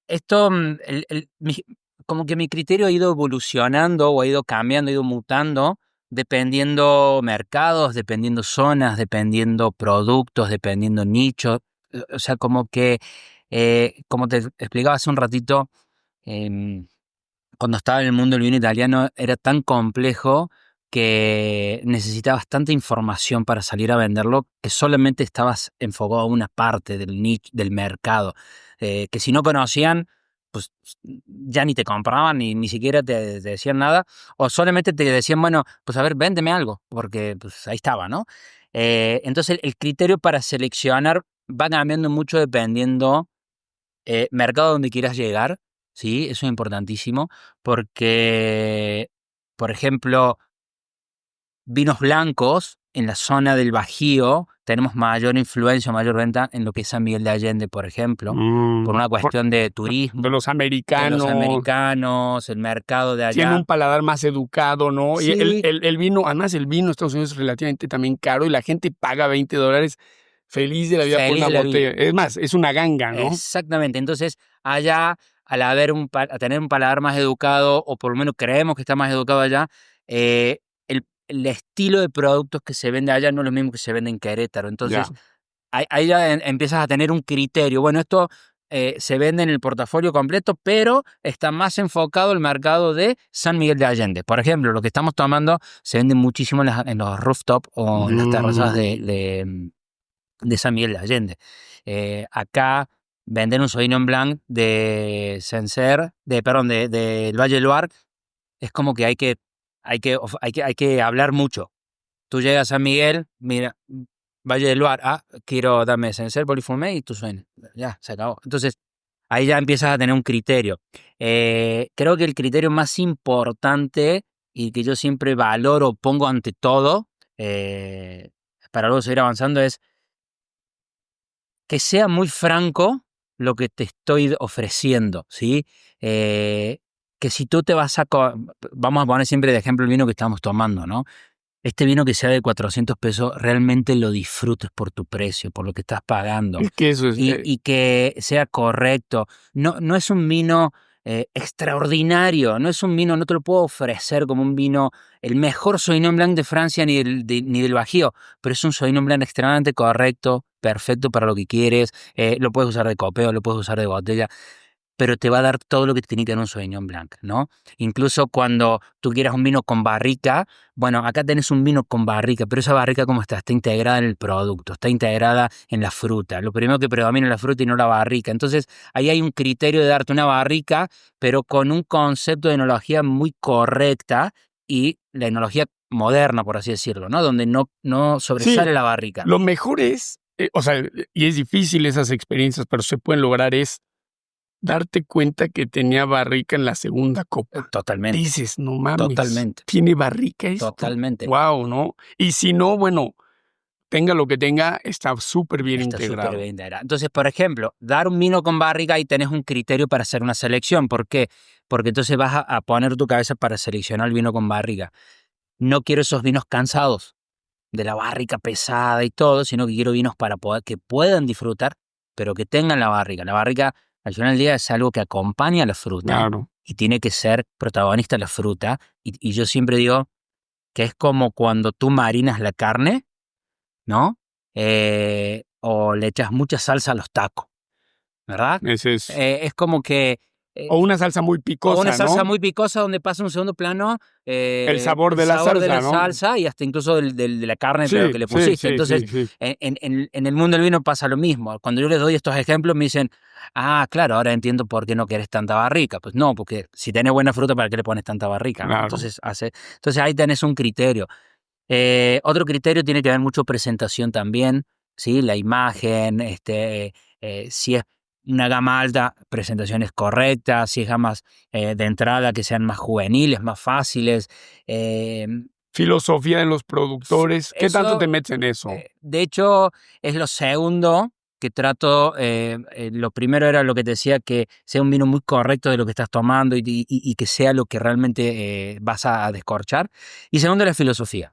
esto, como que mi criterio ha ido evolucionando o ha ido cambiando, ha ido mutando, dependiendo mercados, dependiendo zonas, dependiendo productos, dependiendo nichos. O sea, como que, como te explicaba hace un ratito, em, cuando estaba en el mundo del vino italiano era tan complejo que necesitabas tanta información para salir a venderlo que solamente estabas enfocado a una parte del nicho, del mercado, que si no conocían, pues ya ni te compraban ni siquiera te decían nada, o solamente te decían, bueno, pues a ver, véndeme algo, porque pues ahí estaba, ¿no? Entonces el criterio para seleccionar va cambiando mucho dependiendo mercado donde quieras llegar, ¿sí? Eso es importantísimo porque, por ejemplo, vinos blancos en la zona del Bajío tenemos mayor influencia, mayor venta en lo que es San Miguel de Allende, por ejemplo, por una cuestión de De turismo, los de los americanos. americanos, el mercado de Tiene allá. un paladar más educado, ¿no? Y Sí, el vino, además el vino en Estados Unidos es relativamente también caro y la gente paga $20 feliz de la vida por feliz una de la vida. botella. Es más, es una ganga, ¿no? Exactamente. Entonces, allá, al haber a tener un paladar más educado, o por lo menos creemos que está más educado allá, el estilo de productos que se vende allá no es lo mismo que se vende en Querétaro. Ya. Entonces, ahí ya empiezas a tener un criterio. Bueno, esto se vende en el portafolio completo, pero está más enfocado al mercado de San Miguel de Allende. Por ejemplo, lo que estamos tomando se vende muchísimo en los rooftop o en las terrazas Mm. de San Miguel de Allende. Acá vender un Sauvignon Blanc de Sancerre, perdón, del Valle del Loire, es como que hay que hablar mucho. Tú llegas a San Miguel, mira, Valle del Loire, quiero darme Sancerre Polifumé y tú suenas. Ya, se acabó. Entonces, ahí ya empiezas a tener un criterio. Creo que el criterio más importante y que yo siempre valoro, pongo ante todo, para luego seguir avanzando, es que sea muy franco lo que te estoy ofreciendo, ¿sí? Que si tú te vas a... Vamos a poner siempre de ejemplo el vino que estamos tomando, ¿no? Este vino que sea de 400 pesos, realmente lo disfrutes por tu precio, por lo que estás pagando. Es que eso es... Y que sea correcto. No es un vino extraordinario, no es un vino, no te lo puedo ofrecer como un vino, el mejor Sauvignon Blanc de Francia ni del Bajío, pero es un Sauvignon Blanc extremadamente correcto, perfecto para lo que quieres, lo puedes usar de copeo, lo puedes usar de botella, pero te va a dar todo lo que te tiene que dar un Sauvignon Blanc, ¿no? Incluso cuando tú quieras un vino con barrica, bueno, acá tenés un vino con barrica, pero esa barrica, ¿cómo está? Está integrada en el producto, está integrada en la fruta. Lo primero que predomina es la fruta y no la barrica. Entonces, ahí hay un criterio de darte una barrica, pero con un concepto de enología muy correcta y la enología moderna, por así decirlo, ¿no? Donde no sobresale la barrica. Lo mejor es, o sea, y es difícil esas experiencias, pero se pueden lograr, es darte cuenta que tenía barrica en la segunda copa. Totalmente. Dices, no mames. Totalmente. ¿Tiene barrica eso? Totalmente. Wow, ¿no? Y si no, bueno, tenga lo que tenga, está súper bien integrado. Súper bien integrado. Entonces, por ejemplo, dar un vino con barrica y tenés un criterio para hacer una selección. ¿Por qué? Porque entonces vas a poner tu cabeza para seleccionar el vino con barrica. No quiero esos vinos cansados de la barrica pesada y todo, sino que quiero vinos para poder, que puedan disfrutar, pero que tengan la barrica. La barrica, al final del día, es algo que acompaña a la fruta. Claro. Y tiene que ser protagonista la fruta. Y yo siempre digo que es como cuando tú marinas la carne, ¿no? O le echas mucha salsa a los tacos, ¿verdad? Ese es. Es como que... o una salsa muy picosa, o una salsa ¿no? muy picosa donde pasa un segundo plano el sabor de la salsa y hasta incluso de la carne pero que le pusiste. Sí, Entonces, sí. En el mundo del vino pasa lo mismo. Cuando yo les doy estos ejemplos me dicen, claro, ahora entiendo por qué no querés tanta barrica. Pues no, porque si tenés buena fruta, ¿para qué le pones tanta barrica? Claro. Entonces ahí tenés un criterio. Otro criterio tiene que ver mucho presentación también, ¿sí? La imagen, si es una gama alta, presentaciones correctas, si es gamas de entrada que sean más juveniles, más fáciles. Filosofía de los productores. ¿Qué Eso, tanto te metes en eso? De hecho, es lo segundo que trato. Lo primero era lo que te decía, que sea un vino muy correcto de lo que estás tomando y que sea lo que realmente vas a descorchar. Y segundo, la filosofía.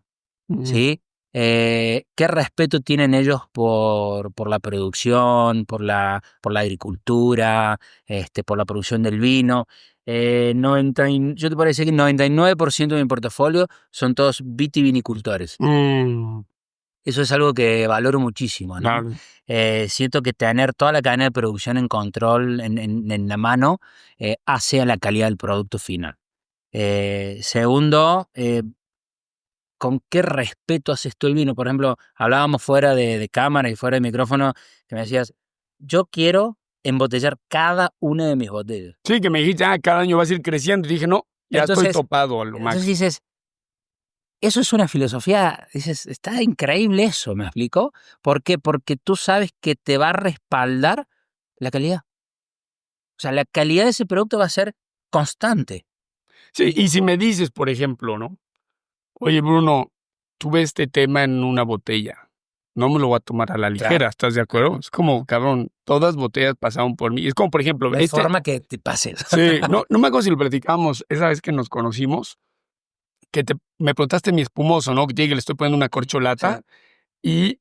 ¿Sí? ¿Qué respeto tienen ellos por la producción, por la agricultura, por la producción del vino? Yo te puedo decir que el 99% de mi portafolio son todos vitivinicultores. Eso es algo que valoro muchísimo, ¿no? Claro. Siento que tener toda la cadena de producción en control, en la mano, hace a la calidad del producto final. Segundo, ¿con qué respeto haces tú el vino? Por ejemplo, hablábamos fuera de cámara y fuera de micrófono, que me decías, yo quiero embotellar cada una de mis botellas. Sí, que me dijiste, cada año vas a ir creciendo. Y dije, no, ya estoy topado a lo máximo. Entonces dices, eso es una filosofía, dices, está increíble eso, ¿me explico? ¿Por qué? Porque tú sabes que te va a respaldar la calidad. O sea, la calidad de ese producto va a ser constante. Sí, y si me dices, por ejemplo, ¿no? Oye, Bruno, tuve este tema en una botella. No me lo voy a tomar a la ligera, claro. ¿Estás de acuerdo? Es como, cabrón, todas botellas pasaron por mí. Es como, por ejemplo... No hay forma que te pase. Sí, no me acuerdo si lo platicamos esa vez que nos conocimos, que me preguntaste mi espumoso, ¿no? Que le estoy poniendo una corcholata y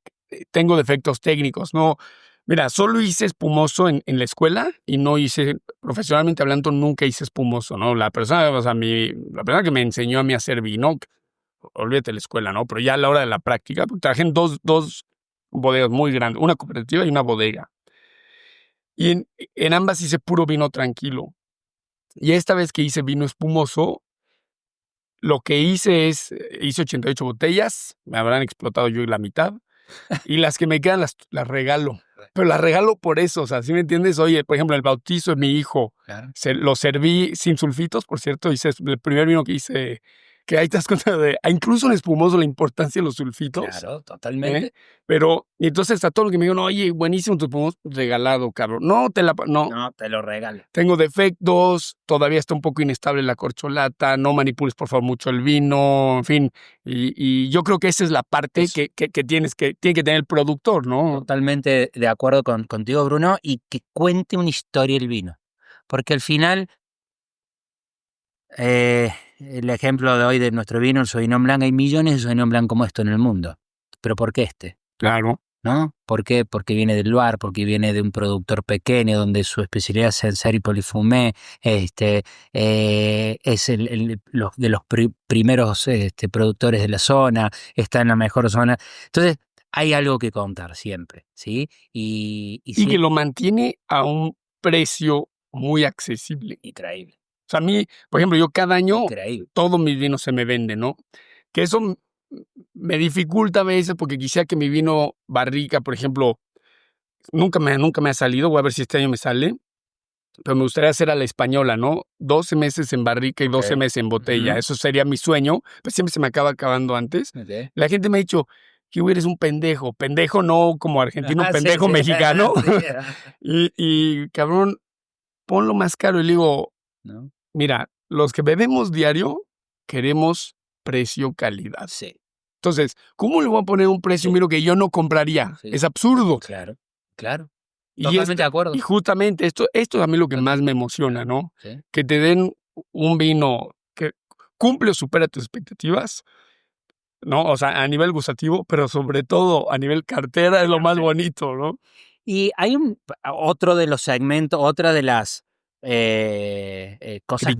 tengo defectos técnicos, ¿no? Mira, solo hice espumoso en la escuela y no hice, profesionalmente hablando, nunca hice espumoso, ¿no? La persona que me enseñó a mí a hacer vino, olvídate de la escuela, ¿no? Pero ya a la hora de la práctica, trabajé en dos bodegas muy grandes, una cooperativa y una bodega. Y en ambas hice puro vino tranquilo. Y esta vez que hice vino espumoso, lo que hice 88 botellas, me habrán explotado yo la mitad, y las que me quedan las regalo. Pero las regalo por eso, o sea, ¿sí me entiendes? Oye, por ejemplo, el bautizo de mi hijo, claro. Lo serví sin sulfitos, por cierto, el primer vino que hice que ahí te das cuenta de, incluso en espumoso, la importancia de los sulfitos. Claro, totalmente. Pero, y entonces a todo lo que me digan, oye, buenísimo tu espumoso, regalado, cabrón. No, No, te lo regalo. tengo defectos, todavía está un poco inestable la corcholata, no manipules por favor mucho el vino, en fin. Y yo creo que esa es la parte que tiene que tener el productor, ¿no? Totalmente de acuerdo contigo, Bruno, y que cuente una historia el vino. Porque al final, el ejemplo de hoy de nuestro vino, el Sauvignon Blanc, hay millones de Sauvignon Blanc como esto en el mundo. ¿Pero por qué este? Claro. ¿No? ¿Por qué? Porque viene del Loire, porque viene de un productor pequeño donde su especialidad es Sancerre y Polifumé, es de los primeros productores de la zona, está en la mejor zona. Entonces, hay algo que contar siempre, ¿sí? Y que lo mantiene a un precio muy accesible. Increíble. O sea, a mí, por ejemplo, yo cada año, Increíble. todos mis vinos se me venden, ¿no? Que eso me dificulta a veces porque quisiera que mi vino barrica, por ejemplo, nunca me ha salido, voy a ver si este año me sale, pero me gustaría hacer a la española, ¿no? 12 meses en barrica y 12 meses en botella. Eso sería mi sueño, pero siempre se me acaba acabando antes. La gente me ha dicho, que eres un pendejo. Pendejo no como argentino, pendejo mexicano. y cabrón, ponlo más caro. Y le digo, ¿no? Mira, los que bebemos diario queremos precio-calidad. Sí. Entonces, ¿cómo le voy a poner un precio miro que yo no compraría? Sí. Es absurdo. Claro, claro. Totalmente de acuerdo. Y justamente esto es a mí lo que más me emociona, ¿no? Sí. Que te den un vino que cumple o supera tus expectativas, ¿no? O sea, a nivel gustativo, pero sobre todo a nivel cartera es lo más bonito, ¿no? Y hay otro de los segmentos, otra de las cosas,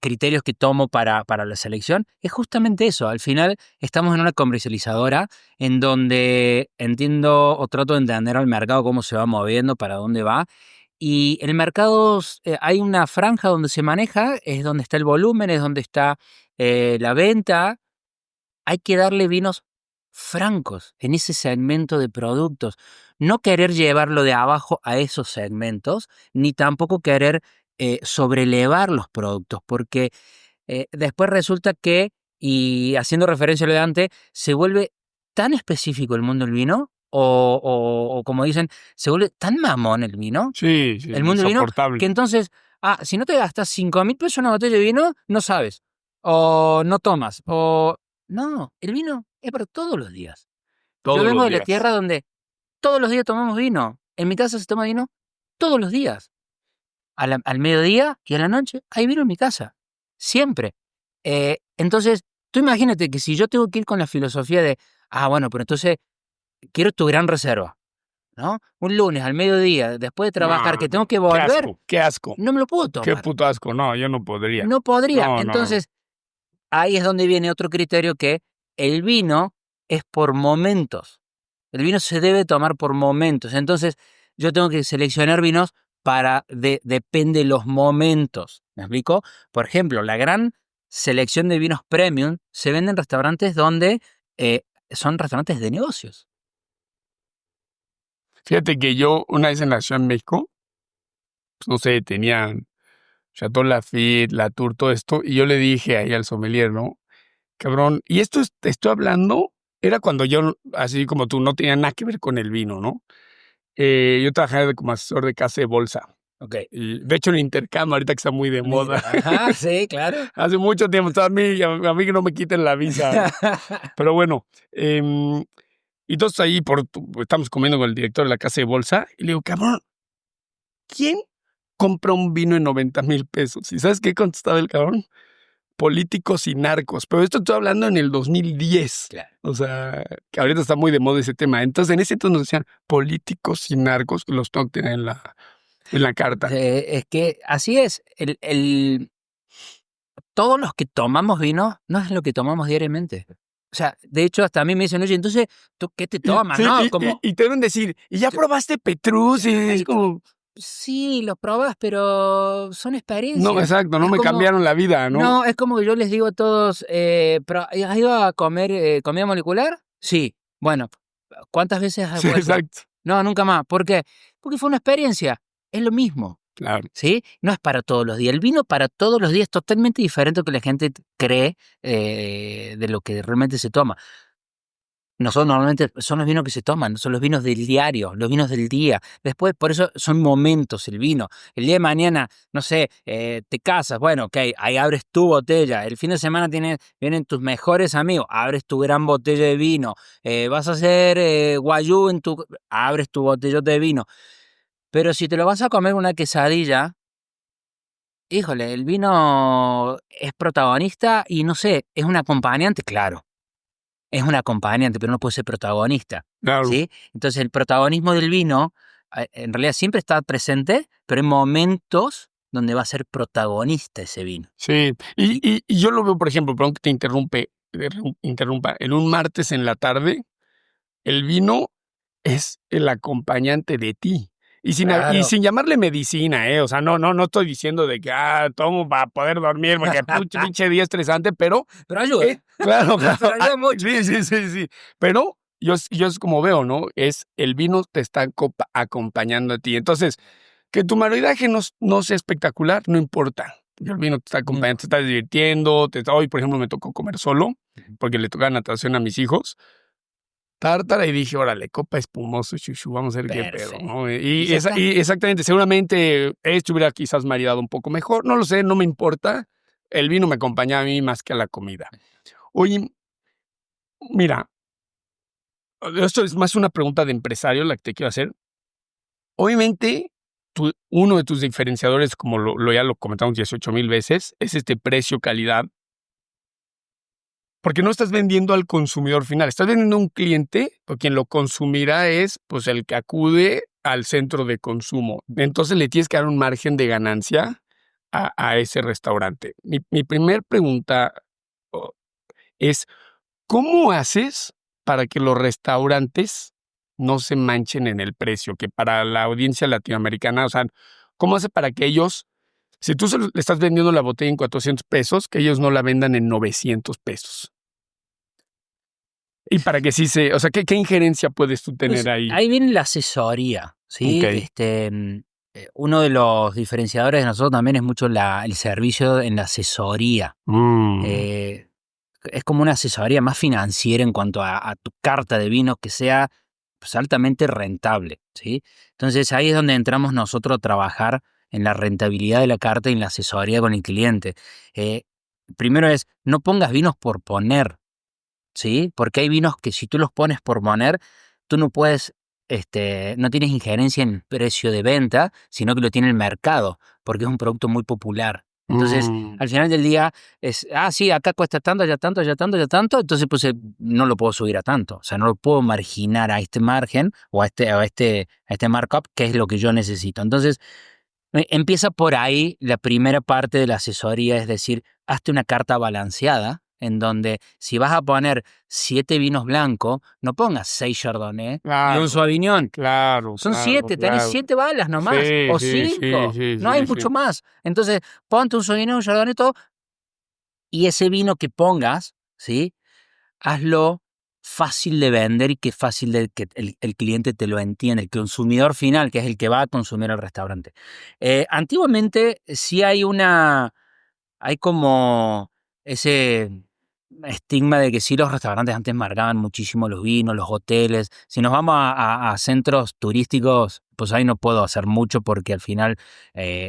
criterios que tomo para la selección, es justamente eso. Al final estamos en una comercializadora en donde entiendo o trato de entender al mercado cómo se va moviendo, para dónde va. Y el mercado, hay una franja donde se maneja, es donde está el volumen, es donde está la venta. Hay que darle vinos francos en ese segmento de productos. No querer llevarlo de abajo a esos segmentos, ni tampoco querer sobrelevar los productos, porque después resulta que, y haciendo referencia a lo de antes, se vuelve tan específico el mundo del vino, o como dicen, se vuelve tan mamón el vino, el mundo del vino, que entonces, si no te gastas 5.000 pesos en una botella de vino, no sabes, o no tomas, o... No, el vino es para todos los días. Yo vengo de la tierra donde todos los días tomamos vino. En mi casa se toma vino todos los días. Al mediodía y a la noche hay vino en mi casa. Siempre. Entonces, tú imagínate que si yo tengo que ir con la filosofía de, bueno, pero entonces quiero tu gran reserva, ¿no? Un lunes al mediodía, después de trabajar, que tengo que volver. Qué asco. No me lo puedo tomar. Qué puto asco. No, yo no podría. No podría. Entonces, ahí es donde viene otro criterio, que el vino es por momentos. El vino se debe tomar por momentos. Entonces, yo tengo que seleccionar vinos depende de los momentos. ¿Me explico? Por ejemplo, la gran selección de vinos premium se vende en restaurantes donde son restaurantes de negocios. Fíjate que yo una vez en la Ciudad de México, pues no sé, tenían Chateau Lafite, Latour, todo esto, y yo le dije ahí al sommelier, ¿no? Cabrón, y esto te estoy hablando, era cuando yo, así como tú, no tenía nada que ver con el vino, ¿no? Yo trabajaba como asesor de casa de bolsa. Okay. Y de hecho, el intercambio ahorita que está muy de moda. Ajá, sí, claro. Hace mucho tiempo, a mí que no me quiten la visa. Pero bueno, y entonces ahí estamos comiendo con el director de la casa de bolsa y le digo, cabrón, ¿quién compra un vino en 90,000 pesos? ¿Y sabes qué contestaba el cabrón? Políticos y narcos. Pero esto estoy hablando en el 2010. Claro. O sea, que ahorita está muy de moda ese tema. Entonces, en ese entonces nos decían políticos y narcos, los tengo que tener en la carta. Es que así es. Todos los que tomamos vino no es lo que tomamos diariamente. O sea, de hecho, hasta a mí me dicen, oye, entonces, ¿tú qué te tomas? Sí, ¿no? Y te deben decir, ¿y ya probaste Petrus? Y es como... Sí, los probas, pero son experiencias. No, exacto, no me cambiaron la vida, ¿no? No, es como que yo les digo a todos, ¿has ido a comer comida molecular? Sí. Bueno, ¿cuántas veces has vuelto? Exacto. No, nunca más. ¿Por qué? Porque fue una experiencia. Es lo mismo. Claro. ¿Sí? No es para todos los días. El vino para todos los días es totalmente diferente a lo que la gente cree de lo que realmente se toma. Nosotros normalmente son los vinos que se toman, son los vinos del diario, los vinos del día. Después, por eso son momentos el vino. El día de mañana, no sé, te casas, bueno, ok, ahí abres tu botella. El fin de semana vienen tus mejores amigos, abres tu gran botella de vino. Vas a hacer guayú abres tu botella de vino. Pero si te lo vas a comer una quesadilla, híjole, el vino es protagonista y no sé, es un acompañante, claro. Es un acompañante, pero no puede ser protagonista. Claro. ¿Sí? Entonces el protagonismo del vino en realidad siempre está presente, pero hay momentos donde va a ser protagonista ese vino. Sí, y yo lo veo, por ejemplo, perdón que te interrumpa, en un martes en la tarde, el vino es el acompañante de ti. Y sin llamarle medicina, o sea, no estoy diciendo de que tomo para poder dormir, porque pinche día estresante, pero ayuda. Claro, Pero ayuda mucho. Sí. Pero yo es como veo, ¿no? Es el vino te está acompañando a ti. Entonces, que tu maridaje no sea espectacular, no importa. Porque el vino te está acompañando, te estás divirtiendo. Hoy, por ejemplo, me tocó comer solo, porque le tocaba natación a mis hijos. Tártara y dije, órale, copa espumoso, chuchu, vamos a ver qué pedo, ¿no? Y exactamente, seguramente estuviera quizás maridado un poco mejor, no lo sé, no me importa. El vino me acompaña a mí más que a la comida. Oye, mira, esto es más una pregunta de empresario la que te quiero hacer. Obviamente, uno de tus diferenciadores, como ya lo comentamos 18,000 veces, es este precio-calidad. Porque no estás vendiendo al consumidor final, estás vendiendo a un cliente, o quien lo consumirá es pues el que acude al centro de consumo. Entonces le tienes que dar un margen de ganancia a ese restaurante. Mi primer pregunta es, ¿cómo haces para que los restaurantes no se manchen en el precio? Que para la audiencia latinoamericana, o sea, ¿cómo hace para que ellos, si tú le estás vendiendo la botella en 400 pesos, que ellos no la vendan en 900 pesos? Y para que sí o sea, ¿qué injerencia puedes tú tener Pues, ahí? ahí viene la asesoría, ¿sí? Ok. Uno de los diferenciadores de nosotros también es mucho el servicio en la asesoría. Es como una asesoría más financiera en cuanto a tu carta de vino que sea pues, altamente rentable, ¿sí? Entonces ahí es donde entramos nosotros a trabajar en la rentabilidad de la carta y en la asesoría con el cliente. Primero es, no pongas vinos por poner, ¿sí? Porque hay vinos que si tú los pones por poner, tú no puedes, no tienes injerencia en el precio de venta, sino que lo tiene el mercado, porque es un producto muy popular. Entonces, al final del día es, sí, acá cuesta tanto, allá tanto, allá tanto, allá tanto, entonces pues no lo puedo subir a tanto, o sea, no lo puedo marginar a este margen o a este markup, que es lo que yo necesito. Entonces, empieza por ahí la primera parte de la asesoría, es decir, hazte una carta balanceada en donde si vas a poner 7 vinos blancos, no pongas 6 Chardonnay y un Sauvignon. Claro. Son 7, tenés 7 balas nomás, Sí, o sí, 5, sí, no hay mucho más. Entonces, ponte un Sauvignon, un Chardonnay, todo, y ese vino que pongas, ¿sí? Hazlo fácil de vender y que fácil de que el cliente te lo entienda, el consumidor final, que es el que va a consumir al restaurante. Antiguamente sí hay como ese estigma de que sí los restaurantes antes marcaban muchísimo los vinos, los hoteles. Si nos vamos a centros turísticos, pues ahí no puedo hacer mucho porque al final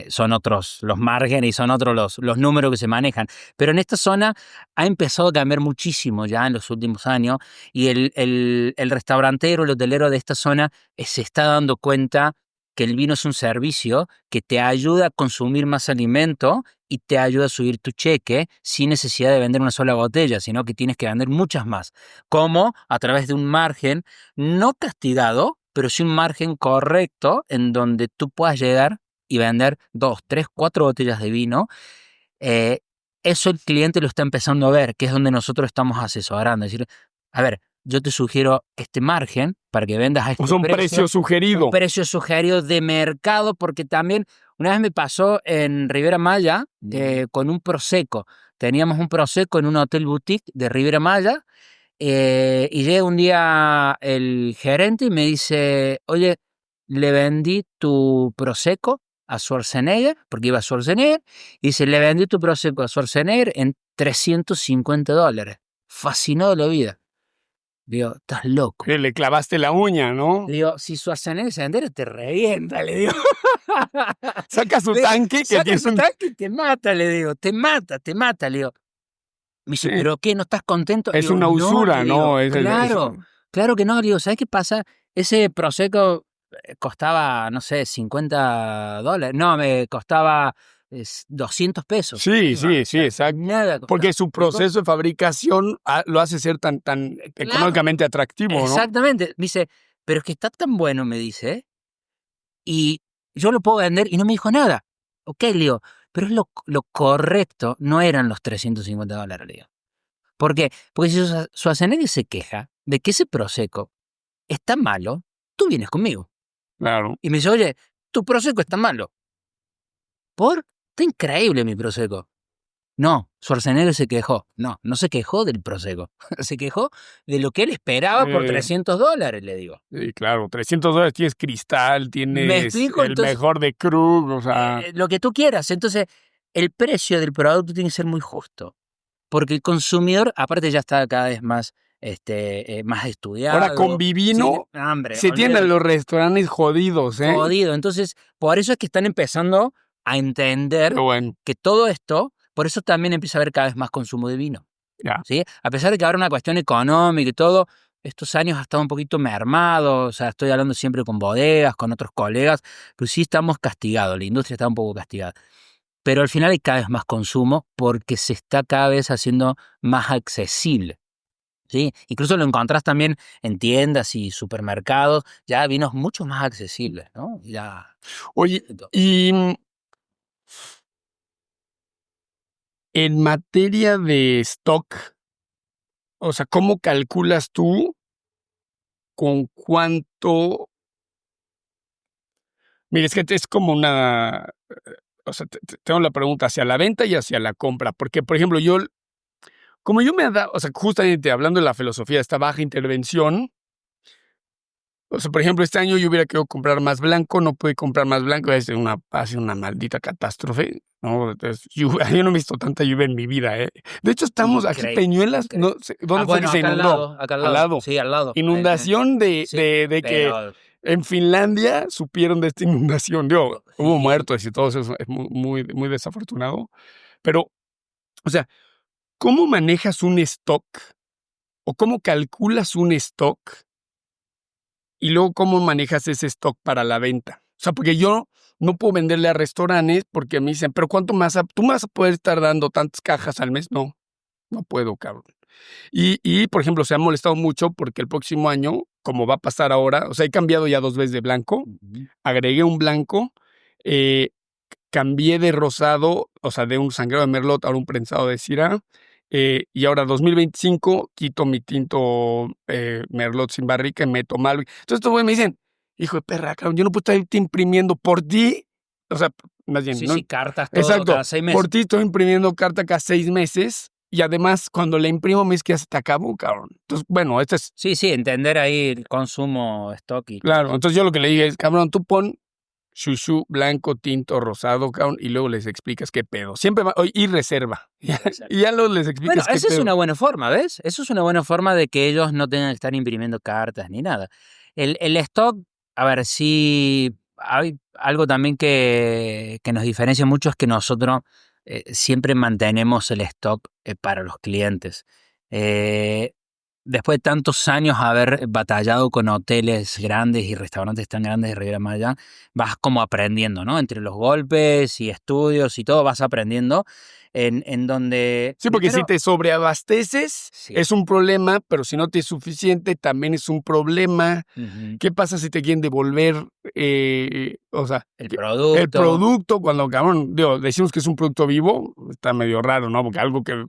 son otros los márgenes y son otros los números que se manejan. Pero en esta zona ha empezado a cambiar muchísimo ya en los últimos años y el restaurantero, el hotelero de esta zona se está dando cuenta que el vino es un servicio que te ayuda a consumir más alimento y te ayuda a subir tu cheque sin necesidad de vender una sola botella, sino que tienes que vender muchas más. Como a través de un margen no castigado, pero sí un margen correcto en donde tú puedas llegar y vender 2, 3, 4 botellas de vino. Eso el cliente lo está empezando a ver, que es donde nosotros estamos asesorando. Es decir, a ver, yo te sugiero este margen para que vendas a este O un precio sugerido. un precio sugerido de mercado, porque también una vez me pasó en Riviera Maya con un Prosecco. Teníamos un Prosecco en un hotel boutique de Riviera Maya y llega un día el gerente y me dice, oye, le vendí tu Prosecco a Schwarzenegger, porque iba a Schwarzenegger, y dice, le vendí tu Prosecco a Schwarzenegger en $350. Fascinado de la vida. Digo, estás loco. Que le clavaste la uña, ¿no? Le digo, si Schwarzenegger se entera, te revienta, le digo. Saca su tanque, que tiene su tanque y te mata, le digo. Te mata, le digo. Me dice, Sí. ¿pero qué? ¿No estás contento? Es Digo, una usura, no, ¿no? le digo, claro que no. Le digo, ¿sabes qué pasa? Ese Prosecco costaba, no sé, $50. No, me costaba $200. Sí, exacto. Nada costaba. Porque su proceso de fabricación lo hace ser tan económicamente atractivo, ¿no? Exactamente. Me dice, pero es que está tan bueno, me dice, y yo lo puedo vender, y no me dijo nada. Ok, le digo, pero es lo correcto, no eran los $350, le digo. ¿Por qué? Porque si Schwarzenegger se queja de que ese Prosecco está malo, tú vienes conmigo. Claro. Y me dice, oye, tu Prosecco está malo. ¿Por? Está increíble mi Prosecco. No, Schwarzenegger se quejó. No se quejó del Prosecco. Se quejó de lo que él esperaba por $300, le digo. Sí, claro, $300 tienes Cristal, ¿Me tienes explico? el Entonces, mejor de Krug, o sea... lo que tú quieras. Entonces, el precio del producto tiene que ser muy justo. Porque el consumidor, aparte, ya está cada vez más, más estudiado. Ahora, con Vivino se tienen los restaurantes jodidos, ¿eh? Jodido. Entonces, por eso es que están empezando a entender que todo esto, por eso también empieza a haber cada vez más consumo de vino. Ya. ¿Sí? A pesar de que ahora una cuestión económica y todo, estos años ha estado un poquito mermado, o sea, estoy hablando siempre con bodegas, con otros colegas, pero sí estamos castigados, la industria está un poco castigada. Pero al final hay cada vez más consumo porque se está cada vez haciendo más accesible. ¿Sí? Incluso lo encontrás también en tiendas y supermercados, ya vinos mucho más accesibles, ¿no? Ya. Oye, y en materia de stock, o sea, ¿cómo calculas tú con cuánto? Mira, es que es como una... O sea, tengo la pregunta hacia la venta y hacia la compra. Porque, por ejemplo, como yo me he dado, o sea, justamente hablando de la filosofía de esta baja intervención, o sea, por ejemplo, este año yo hubiera querido comprar más blanco, no pude comprar más blanco, ha sido una maldita catástrofe, ¿no? Entonces, yo no he visto tanta lluvia en mi vida, ¿eh? De hecho, estamos aquí, Peñuelas, no sé, ¿dónde fue que se inundó? Acá al lado. Sí, al lado. Inundación de que en Finlandia supieron de esta inundación. Hubo muertos y todo eso, es muy, muy desafortunado. Pero, o sea, ¿cómo manejas un stock? ¿O cómo calculas un stock? Y luego, ¿cómo manejas ese stock para la venta? O sea, porque yo no puedo venderle a restaurantes porque me dicen, ¿pero cuánto más? ¿Tú me vas a poder estar dando tantas cajas al mes? No puedo, cabrón. Y, por ejemplo, se ha molestado mucho porque el próximo año, como va a pasar ahora, o sea, he cambiado ya 2 veces de blanco, agregué un blanco, cambié de rosado, o sea, de un sangrado de Merlot a un prensado de Syrah, y ahora 2025 quito mi tinto Merlot sin barrica y meto Malbec. Entonces estos güeyes me dicen, hijo de perra, cabrón, yo no puedo estar imprimiendo por ti, o sea, más bien, ¿no? Sí, cartas todo, exacto, cada 6 meses. Por ti estoy imprimiendo carta cada 6 meses y además cuando la imprimo me dice que ya se te acabó, cabrón. Entonces, bueno, este es... Sí, entender ahí el consumo, stock y... Claro, entonces yo lo que le dije es, cabrón, tú pon chuchú, blanco, tinto, rosado, cabrón, y luego les explicas qué pedo. Siempre va, y reserva. Y ya luego les explicas qué pedo. Bueno, esa es una buena forma, ¿ves? Eso es una buena forma de que ellos no tengan que estar imprimiendo cartas ni nada. El stock, a ver, sí, hay algo también que nos diferencia mucho es que nosotros siempre mantenemos el stock para los clientes. Después de tantos años haber batallado con hoteles grandes y restaurantes tan grandes de Riviera Maya, vas como aprendiendo, ¿no? Entre los golpes y estudios y todo vas aprendiendo en donde... Sí, porque si te sobreabasteces es un problema, pero si no te es suficiente también es un problema. ¿Qué pasa si te quieren devolver, o sea, el producto? El producto, cuando, cabrón, decimos que es un producto vivo, está medio raro, ¿no? Porque algo que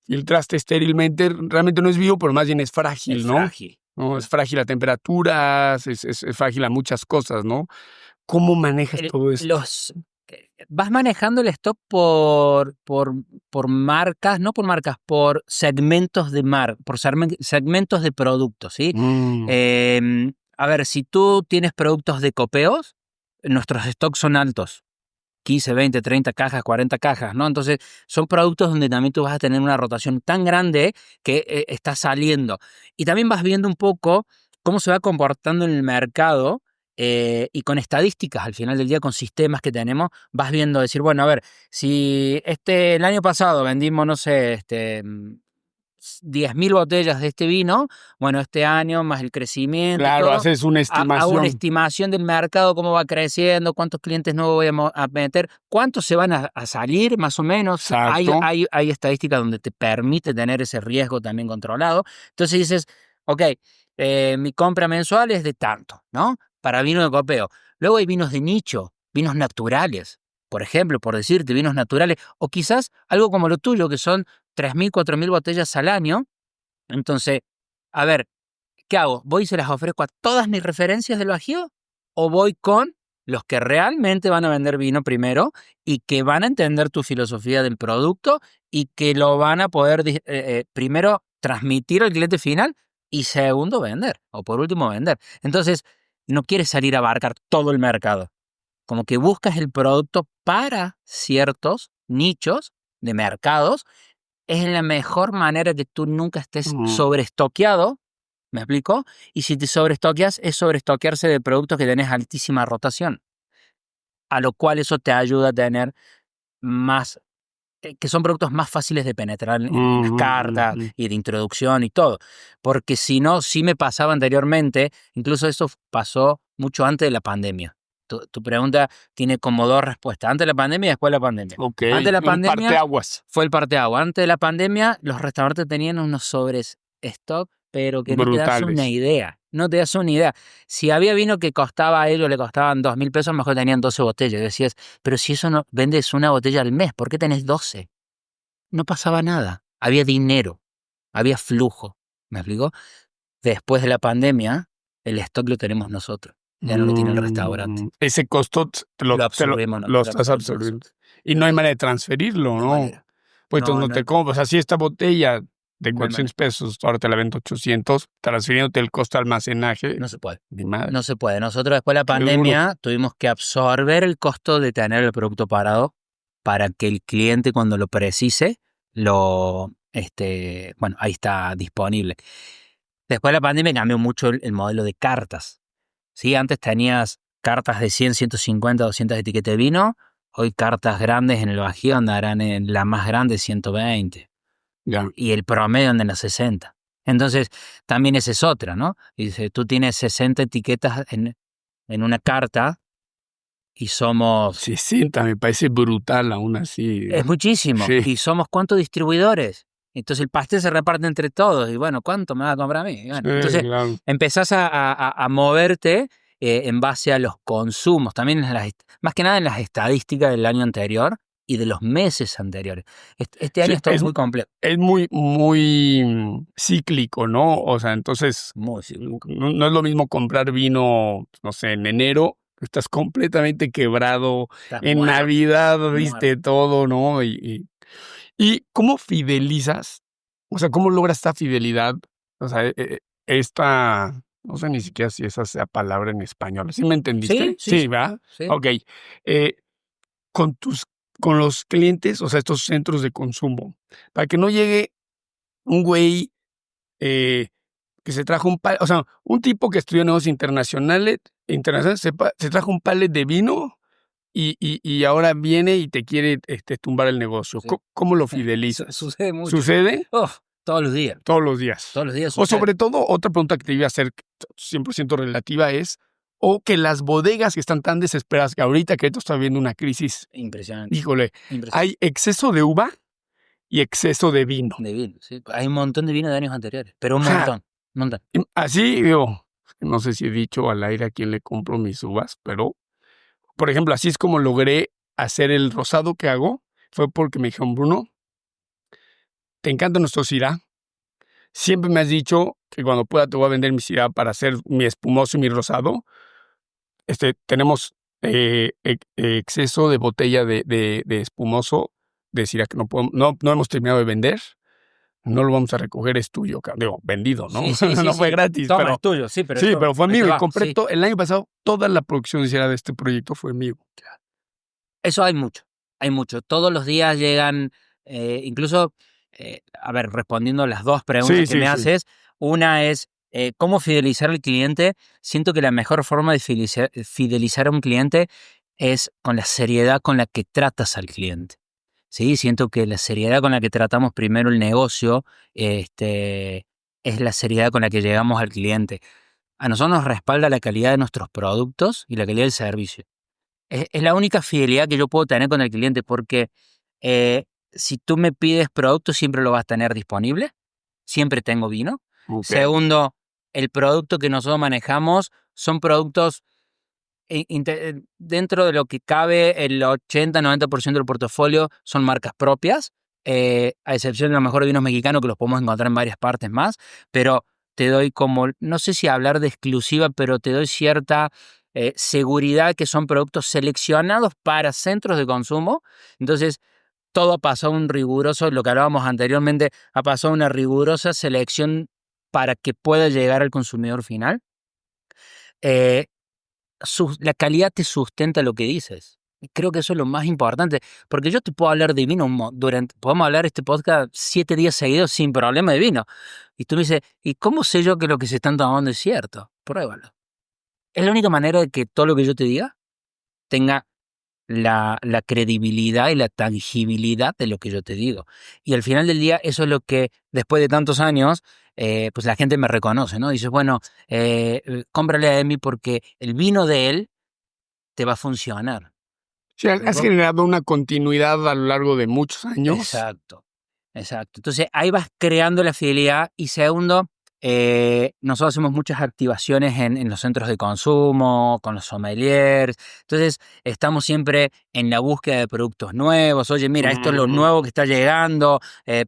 filtraste estérilmente realmente no es vivo, pero más bien es frágil, ¿no? ¿no? Es frágil a temperaturas, es frágil a muchas cosas, ¿no? ¿Cómo manejas todo esto? Vas manejando el stock por marcas, no por marcas, por segmentos de por segmentos de productos, ¿sí? A ver, si tú tienes productos de copeos, nuestros stocks son altos. 15, 20, 30 cajas, 40 cajas, ¿no? Entonces, son productos donde también tú vas a tener una rotación tan grande que está saliendo. Y también vas viendo un poco cómo se va comportando en el mercado y con estadísticas, al final del día, con sistemas que tenemos, vas viendo, decir, bueno, a ver, si el año pasado vendimos, no sé, 10.000 botellas de este vino, bueno, este año más el crecimiento y Claro, todo, haces una hago una estimación. estimación del mercado, cómo va creciendo, cuántos clientes nuevos voy a meter, cuántos se van a salir más o menos. Exacto. Hay estadísticas donde te permite tener ese riesgo también controlado. Entonces dices, ok, mi compra mensual es de tanto, ¿no? Para vino de copeo. Luego hay vinos de nicho, vinos naturales. Por ejemplo, por decirte, vinos naturales, o quizás algo como lo tuyo, que son 3.000, 4.000 botellas al año. Entonces, a ver, ¿qué hago? ¿Voy y se las ofrezco a todas mis referencias del Bajío? ¿O voy con los que realmente van a vender vino primero y que van a entender tu filosofía del producto y que lo van a poder primero transmitir al cliente final y segundo vender? O por último vender. Entonces, no quieres salir a abarcar todo el mercado. Como que buscas el producto para ciertos nichos de mercados. Es la mejor manera que tú nunca estés sobreestoqueado, ¿me explico? Y si te sobreestoqueas, es sobreestoquearse de productos que tenés altísima rotación, a lo cual eso te ayuda a tener más, que son productos más fáciles de penetrar en las cartas y de introducción y todo. Porque si no, sí me pasaba anteriormente, incluso eso pasó mucho antes de la pandemia. Tu pregunta tiene como dos respuestas, antes de la pandemia y después de la pandemia. Ok, Antes de la un pandemia parteaguas. fue el parteaguas. Antes de la pandemia, los restaurantes tenían unos sobres stock, pero que no te das una Brutales. idea. No te das una idea. Si había vino que costaba a ellos, le costaban 2.000 pesos, mejor tenían 12 botellas. Y decías, pero si eso no vendes una botella al mes, ¿por qué tenés 12? No pasaba nada. Había dinero, había flujo. ¿Me explico? Después de la pandemia, el stock lo tenemos nosotros. Ya no lo tiene el restaurante. Ese costo Lo absorbemos lo nosotros. estás absorbiendo. Y no hay manera de transferirlo, No hay ¿no? manera. Pues No, entonces no te compras. Así esta botella de No hay 400 pesos, ahora te la vendo 800, transfiriéndote el costo de almacenaje. No se puede. Ni madre. No se puede. Nosotros después de la Qué pandemia tuvimos que absorber el costo de tener el producto parado para que el cliente cuando lo precise, bueno, ahí está disponible. Después de la pandemia cambió mucho el modelo de cartas. ¿Sí? Antes tenías cartas de 100, 150, 200 etiquetas de vino. Hoy cartas grandes en el Bajío andarán en la más grande 120. Ya. Y el promedio anda en las 60. Entonces, también esa es otra, ¿no? Dice, tú tienes 60 etiquetas en una carta y somos... 60, me parece brutal aún así. Es muchísimo. Sí. ¿Y somos cuántos distribuidores? Entonces el pastel se reparte entre todos. Y bueno, ¿cuánto me va a comprar a mí? Y bueno, Sí, entonces claro. empezás a moverte en base a los consumos. También más que nada en las estadísticas del año anterior y de los meses anteriores. Este año Sí, es todo muy complejo. Es muy, muy cíclico, ¿no? O sea, entonces Muy cíclico. no es lo mismo comprar vino, no sé, en enero, estás completamente quebrado, Estás en muerto. Navidad viste todo, ¿no? ¿Y cómo fidelizas? O sea, ¿cómo logras esta fidelidad? O sea, esta, no sé ni siquiera si esa sea palabra en español. ¿Sí me entendiste? Sí. ¿verdad? Sí. Ok. Con con los clientes, o sea, estos centros de consumo, para que no llegue un güey que se trajo o sea, un tipo que estudió negocios internacionales se trajo un palet de vino y ahora viene y te quiere tumbar el negocio. Sí. ¿Cómo lo fidelizas? Sucede mucho. ¿Sucede? Todos los días. Todos los días. Todos los días O sucede. sobre todo, otra pregunta que te iba a hacer 100% relativa es, o que las bodegas que están tan desesperadas, que ahorita que esto está viendo una crisis, Impresionante. híjole, Impresionante. hay exceso de uva y exceso de vino. De vino, sí. Hay un montón de vino de años anteriores, pero un Ajá. montón. Un montón. Así, digo, no sé si he dicho al aire a quién le compro mis uvas, pero, por ejemplo, así es como logré hacer el rosado que hago. Fue porque me dijeron, Bruno, te encanta nuestro Syrah. Siempre me has dicho que cuando pueda te voy a vender mi Syrah para hacer mi espumoso y mi rosado. Tenemos exceso de botella de espumoso de Syrah que no hemos terminado de vender. No lo vamos a recoger, es tuyo, digo, vendido, ¿no? Sí, no fue gratis. Toma, pero, es tuyo, sí, pero sí, pero fue mío. Y va, compré sí. el año pasado, toda la producción de este proyecto fue mío. Eso hay mucho, hay mucho. Todos los días llegan, incluso, a ver, respondiendo a las dos preguntas que me haces, una es, ¿cómo fidelizar al cliente? Siento que la mejor forma de fidelizar a un cliente es con la seriedad con la que tratas al cliente. Sí, siento que la seriedad con la que tratamos primero el negocio, es la seriedad con la que llegamos al cliente. A nosotros nos respalda la calidad de nuestros productos y la calidad del servicio. Es la única fidelidad que yo puedo tener con el cliente porque si tú me pides producto, siempre lo vas a tener disponible. Siempre tengo vino. Okay. Segundo, el producto que nosotros manejamos son productos dentro de lo que cabe, el 80-90% del portafolio son marcas propias, a excepción de los mejores vinos mexicanos que los podemos encontrar en varias partes más, pero te doy como, no sé si hablar de exclusiva, pero te doy cierta seguridad que son productos seleccionados para centros de consumo. Entonces, todo ha pasado un riguroso, lo que hablábamos anteriormente, ha pasado una rigurosa selección para que pueda llegar al consumidor final. La calidad te sustenta lo que dices. Y creo que eso es lo más importante, porque yo te puedo hablar de vino podemos hablar este podcast 7 días seguidos sin problema de vino. Y tú me dices, ¿y cómo sé yo que lo que se están tomando es cierto? Pruébalo. Es la única manera de que todo lo que yo te diga tenga la credibilidad y la tangibilidad de lo que yo te digo. Y al final del día, eso es lo que, después de tantos años, pues la gente me reconoce, ¿no? Dices, bueno, cómprale a Emi porque el vino de él te va a funcionar. Sí, has generado una continuidad a lo largo de muchos años. Exacto. Entonces ahí vas creando la fidelidad. Y segundo, nosotros hacemos muchas activaciones en los centros de consumo, con los sommeliers. Entonces estamos siempre en la búsqueda de productos nuevos. Oye, mira, esto es lo nuevo que está llegando.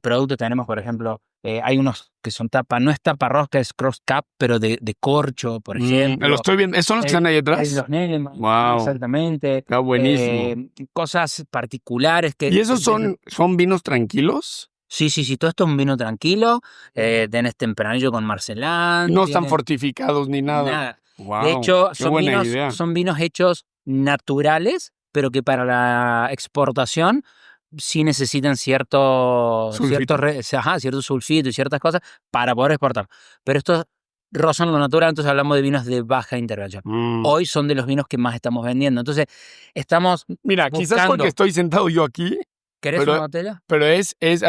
Productos tenemos, por ejemplo, hay unos que son no es tapa rosca, es cross cap, pero de corcho, por ejemplo. Lo estoy viendo. ¿Son los que están ahí atrás? Los Nelman, wow. Exactamente. Está buenísimo. Cosas particulares que... ¿Y esos son vinos tranquilos? Sí, todo esto es un vino tranquilo, tenés tempranillo con Marcelán. No están fortificados ni nada. Wow, de hecho, son vinos hechos naturales, pero que para la exportación sí necesitan cierto sulfito y ciertas cosas para poder exportar. Pero estos rozan lo natural, entonces hablamos de vinos de baja intervención. Hoy son de los vinos que más estamos vendiendo. Entonces, estamos Mira, quizás porque estoy sentado yo aquí. ¿Querés una botella? Pero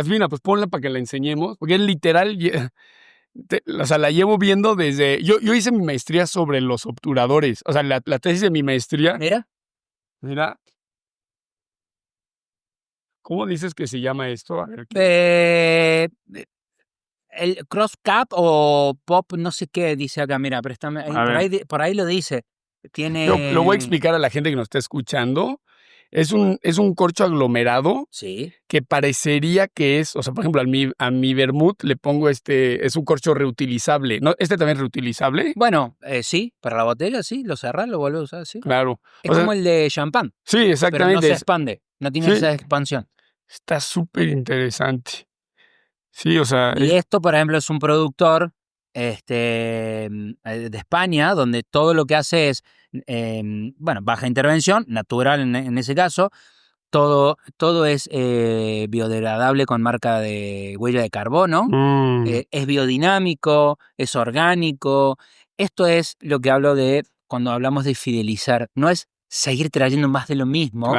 mira, pues ponla para que la enseñemos, porque es literal, o sea, la llevo viendo desde, yo hice mi maestría sobre los obturadores, o sea, la tesis de mi maestría. Mira. ¿Cómo dices que se llama esto? A ver, el cross cap o pop, no sé qué dice acá, mira, préstame, por ahí lo dice. Tiene... Lo voy a explicar a la gente que nos está escuchando. Es un corcho aglomerado. Sí. Que parecería que es, o sea, por ejemplo, a mi vermut le pongo es un corcho reutilizable. ¿No? ¿Este también es reutilizable? Bueno, sí, para la botella, sí, lo cerrás, lo vuelves a usar, sí. Claro. Es como el de champán. Sí, exactamente. Pero no se expande, no tiene esa expansión. Está súper interesante. Sí, o sea... Y esto, por ejemplo, es un productor de España, donde todo lo que hace es, baja intervención, natural en ese caso. Todo es biodegradable con marca de huella de carbono. Es biodinámico, es orgánico. Esto es lo que hablo de cuando hablamos de fidelizar. No es seguir trayendo más de lo mismo,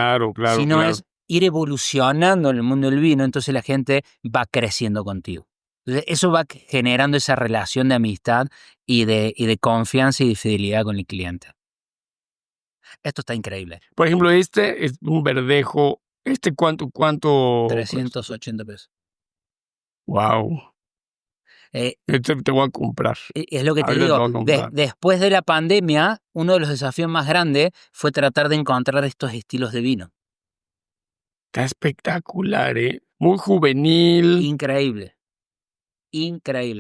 sino es ir evolucionando en el mundo del vino, entonces la gente va creciendo contigo. Entonces eso va generando esa relación de amistad y de confianza y de fidelidad con el cliente. Esto está increíble. Por ejemplo, este es un verdejo. ¿Cuánto? 380 pesos. Wow. Te voy a comprar. Es lo que te digo. Después de la pandemia, uno de los desafíos más grandes fue tratar de encontrar estos estilos de vino. Está espectacular, ¿eh? Muy juvenil. Increíble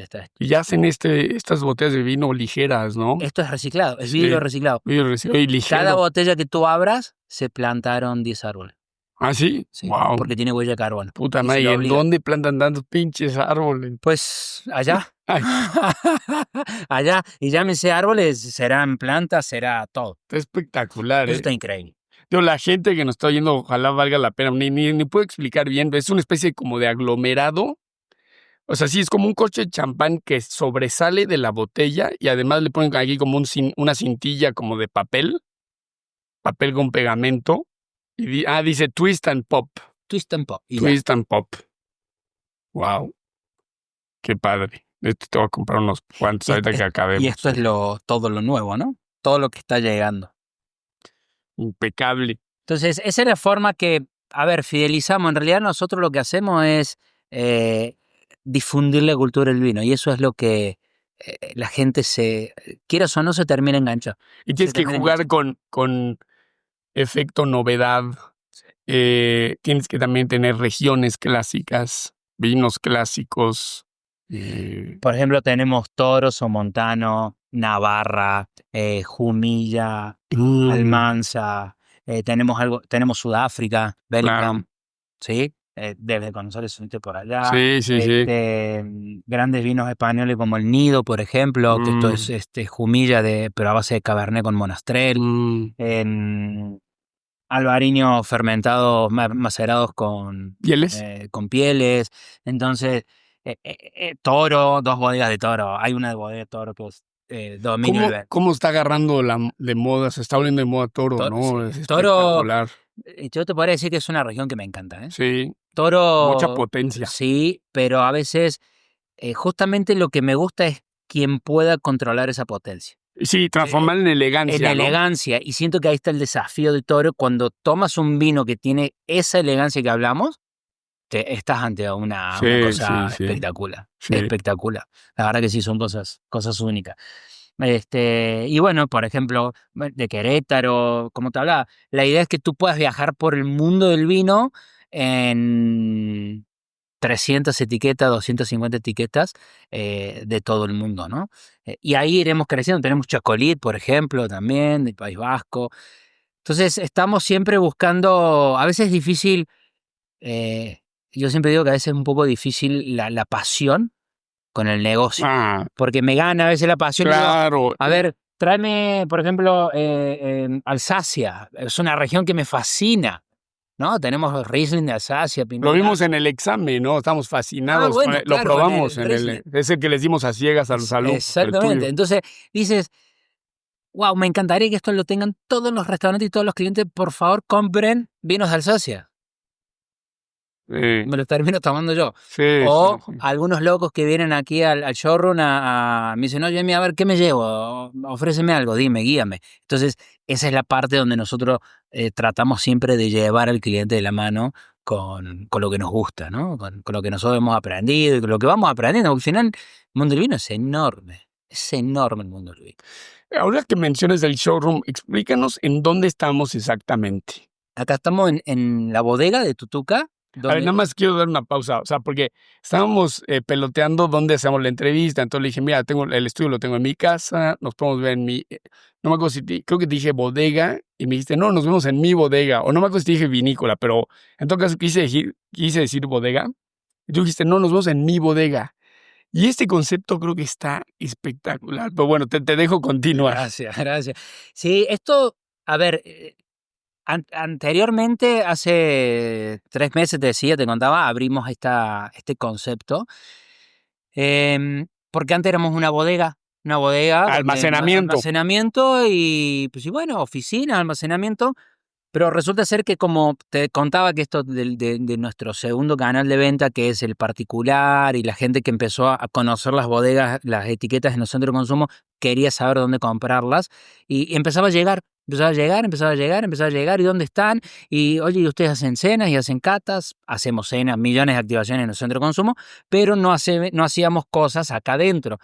está esto. Y hacen estas botellas de vino ligeras, ¿no? Esto es reciclado, es vidrio reciclado. Vidrio reciclado y ligero. Cada botella que tú abras, se plantaron 10 árboles. ¿Ah, sí? Sí, wow. Porque tiene huella de carbono. Puta madre, ¿y en dónde plantan tantos pinches árboles? Pues allá. Allá. Y llámense árboles, serán plantas, será todo. Está espectacular, Eso está increíble. Digo, la gente que nos está oyendo, ojalá valga la pena. Ni puedo explicar bien. Es una especie como de aglomerado. O sea, sí, es como un corcho de champán que sobresale de la botella y además le ponen aquí como una cintilla como de papel con pegamento. Y dice Twist and Pop. Twist and Pop. Twist and Pop. Wow. Qué padre. Te voy a comprar unos cuantos ahorita que acabemos. Y esto es todo lo nuevo, ¿no? Todo lo que está llegando. Impecable. Entonces, esa es la forma que, a ver, fidelizamos. En realidad nosotros lo que hacemos es difundir la cultura del vino y eso es lo que la gente quieras o no, se termina enganchando. Y tienes que jugar con efecto novedad. Tienes que también tener regiones clásicas, vinos clásicos. Por ejemplo, tenemos Toro, Somontano, Navarra, Jumilla, Almanza, tenemos Sudáfrica, Bellingham, ¿sí? Debes de conocer eso por allá. Sí. Grandes vinos españoles como el Nido, por ejemplo, que esto es Jumilla, pero a base de Cabernet con Monastrell. Albariños fermentados, macerados con pieles. Entonces, Toro, 2 bodegas de Toro. Hay una bodega de Toro que es dominio. ¿Cómo está agarrando de moda? Se está volviendo de moda Toro, ¿no? Es espectacular. Yo te podría decir que es una región que me encanta, ¿eh? Sí. Toro. Mucha potencia. Sí, pero a veces justamente lo que me gusta es quien pueda controlar esa potencia. Sí, transformar en elegancia. En elegancia. Y siento que ahí está el desafío de Toro. Cuando tomas un vino que tiene esa elegancia que hablamos, estás ante una cosa espectacular. Sí. Espectacular. La verdad que sí, son cosas únicas. Y bueno, por ejemplo, de Querétaro, como te hablaba, la idea es que tú puedas viajar por el mundo del vino en 300 etiquetas, 250 etiquetas de todo el mundo, ¿no? Y ahí iremos creciendo. Tenemos Chacolí, por ejemplo, también, del País Vasco. Entonces, estamos siempre buscando, a veces es difícil, yo siempre digo que a veces es un poco difícil la pasión con el negocio, porque me gana a veces la pasión. Claro. Digo, a ver, tráeme, por ejemplo, Alsacia, es una región que me fascina, ¿no? Tenemos Riesling de Alsacia, Pinot. Lo vimos en el examen, ¿no? Estamos fascinados. Bueno, lo probamos es el que les dimos a ciegas a los alumnos. Exactamente. Entonces dices, wow, me encantaría que esto lo tengan todos los restaurantes y todos los clientes. Por favor, compren vinos de Alsacia. Me los termino tomando yo. Algunos locos que vienen aquí al showroom me dicen, oye, a ver, ¿qué me llevo? Ofréceme algo, dime, guíame. Entonces, esa es la parte donde nosotros tratamos siempre de llevar al cliente de la mano con lo que nos gusta, ¿no? Con lo que nosotros hemos aprendido y con lo que vamos aprendiendo. Porque al final, el mundo del vino es enorme. Es enorme el mundo del vino. Ahora que mencionas el showroom, explícanos en dónde estamos exactamente. Acá estamos en la bodega de Tutuca. A ver, nada más quiero dar una pausa, o sea, porque estábamos peloteando dónde hacemos la entrevista, entonces le dije, mira, el estudio lo tengo en mi casa, nos podemos ver en mi, no me acuerdo creo que te dije bodega, y me dijiste, no, nos vemos en mi bodega, o no me acuerdo si te dije vinícola, pero en todo caso quise decir bodega, y tú dijiste, no, nos vemos en mi bodega. Y este concepto creo que está espectacular, pero bueno, te dejo continuar. Gracias. Sí, esto, a ver... Anteriormente, hace 3 meses te contaba, abrimos este concepto, porque antes éramos una bodega. Almacenamiento y, pues, y bueno, oficina, almacenamiento, pero resulta ser que, como te contaba, que esto de nuestro segundo canal de venta, que es el particular y la gente que empezó a conocer las bodegas, las etiquetas en los centros de consumo, quería saber dónde comprarlas y empezaba a llegar, ¿y dónde están? Y oye, ¿y ustedes hacen cenas y hacen catas? Hacemos cenas, millones de activaciones en los centros de consumo, pero no hacíamos cosas acá adentro.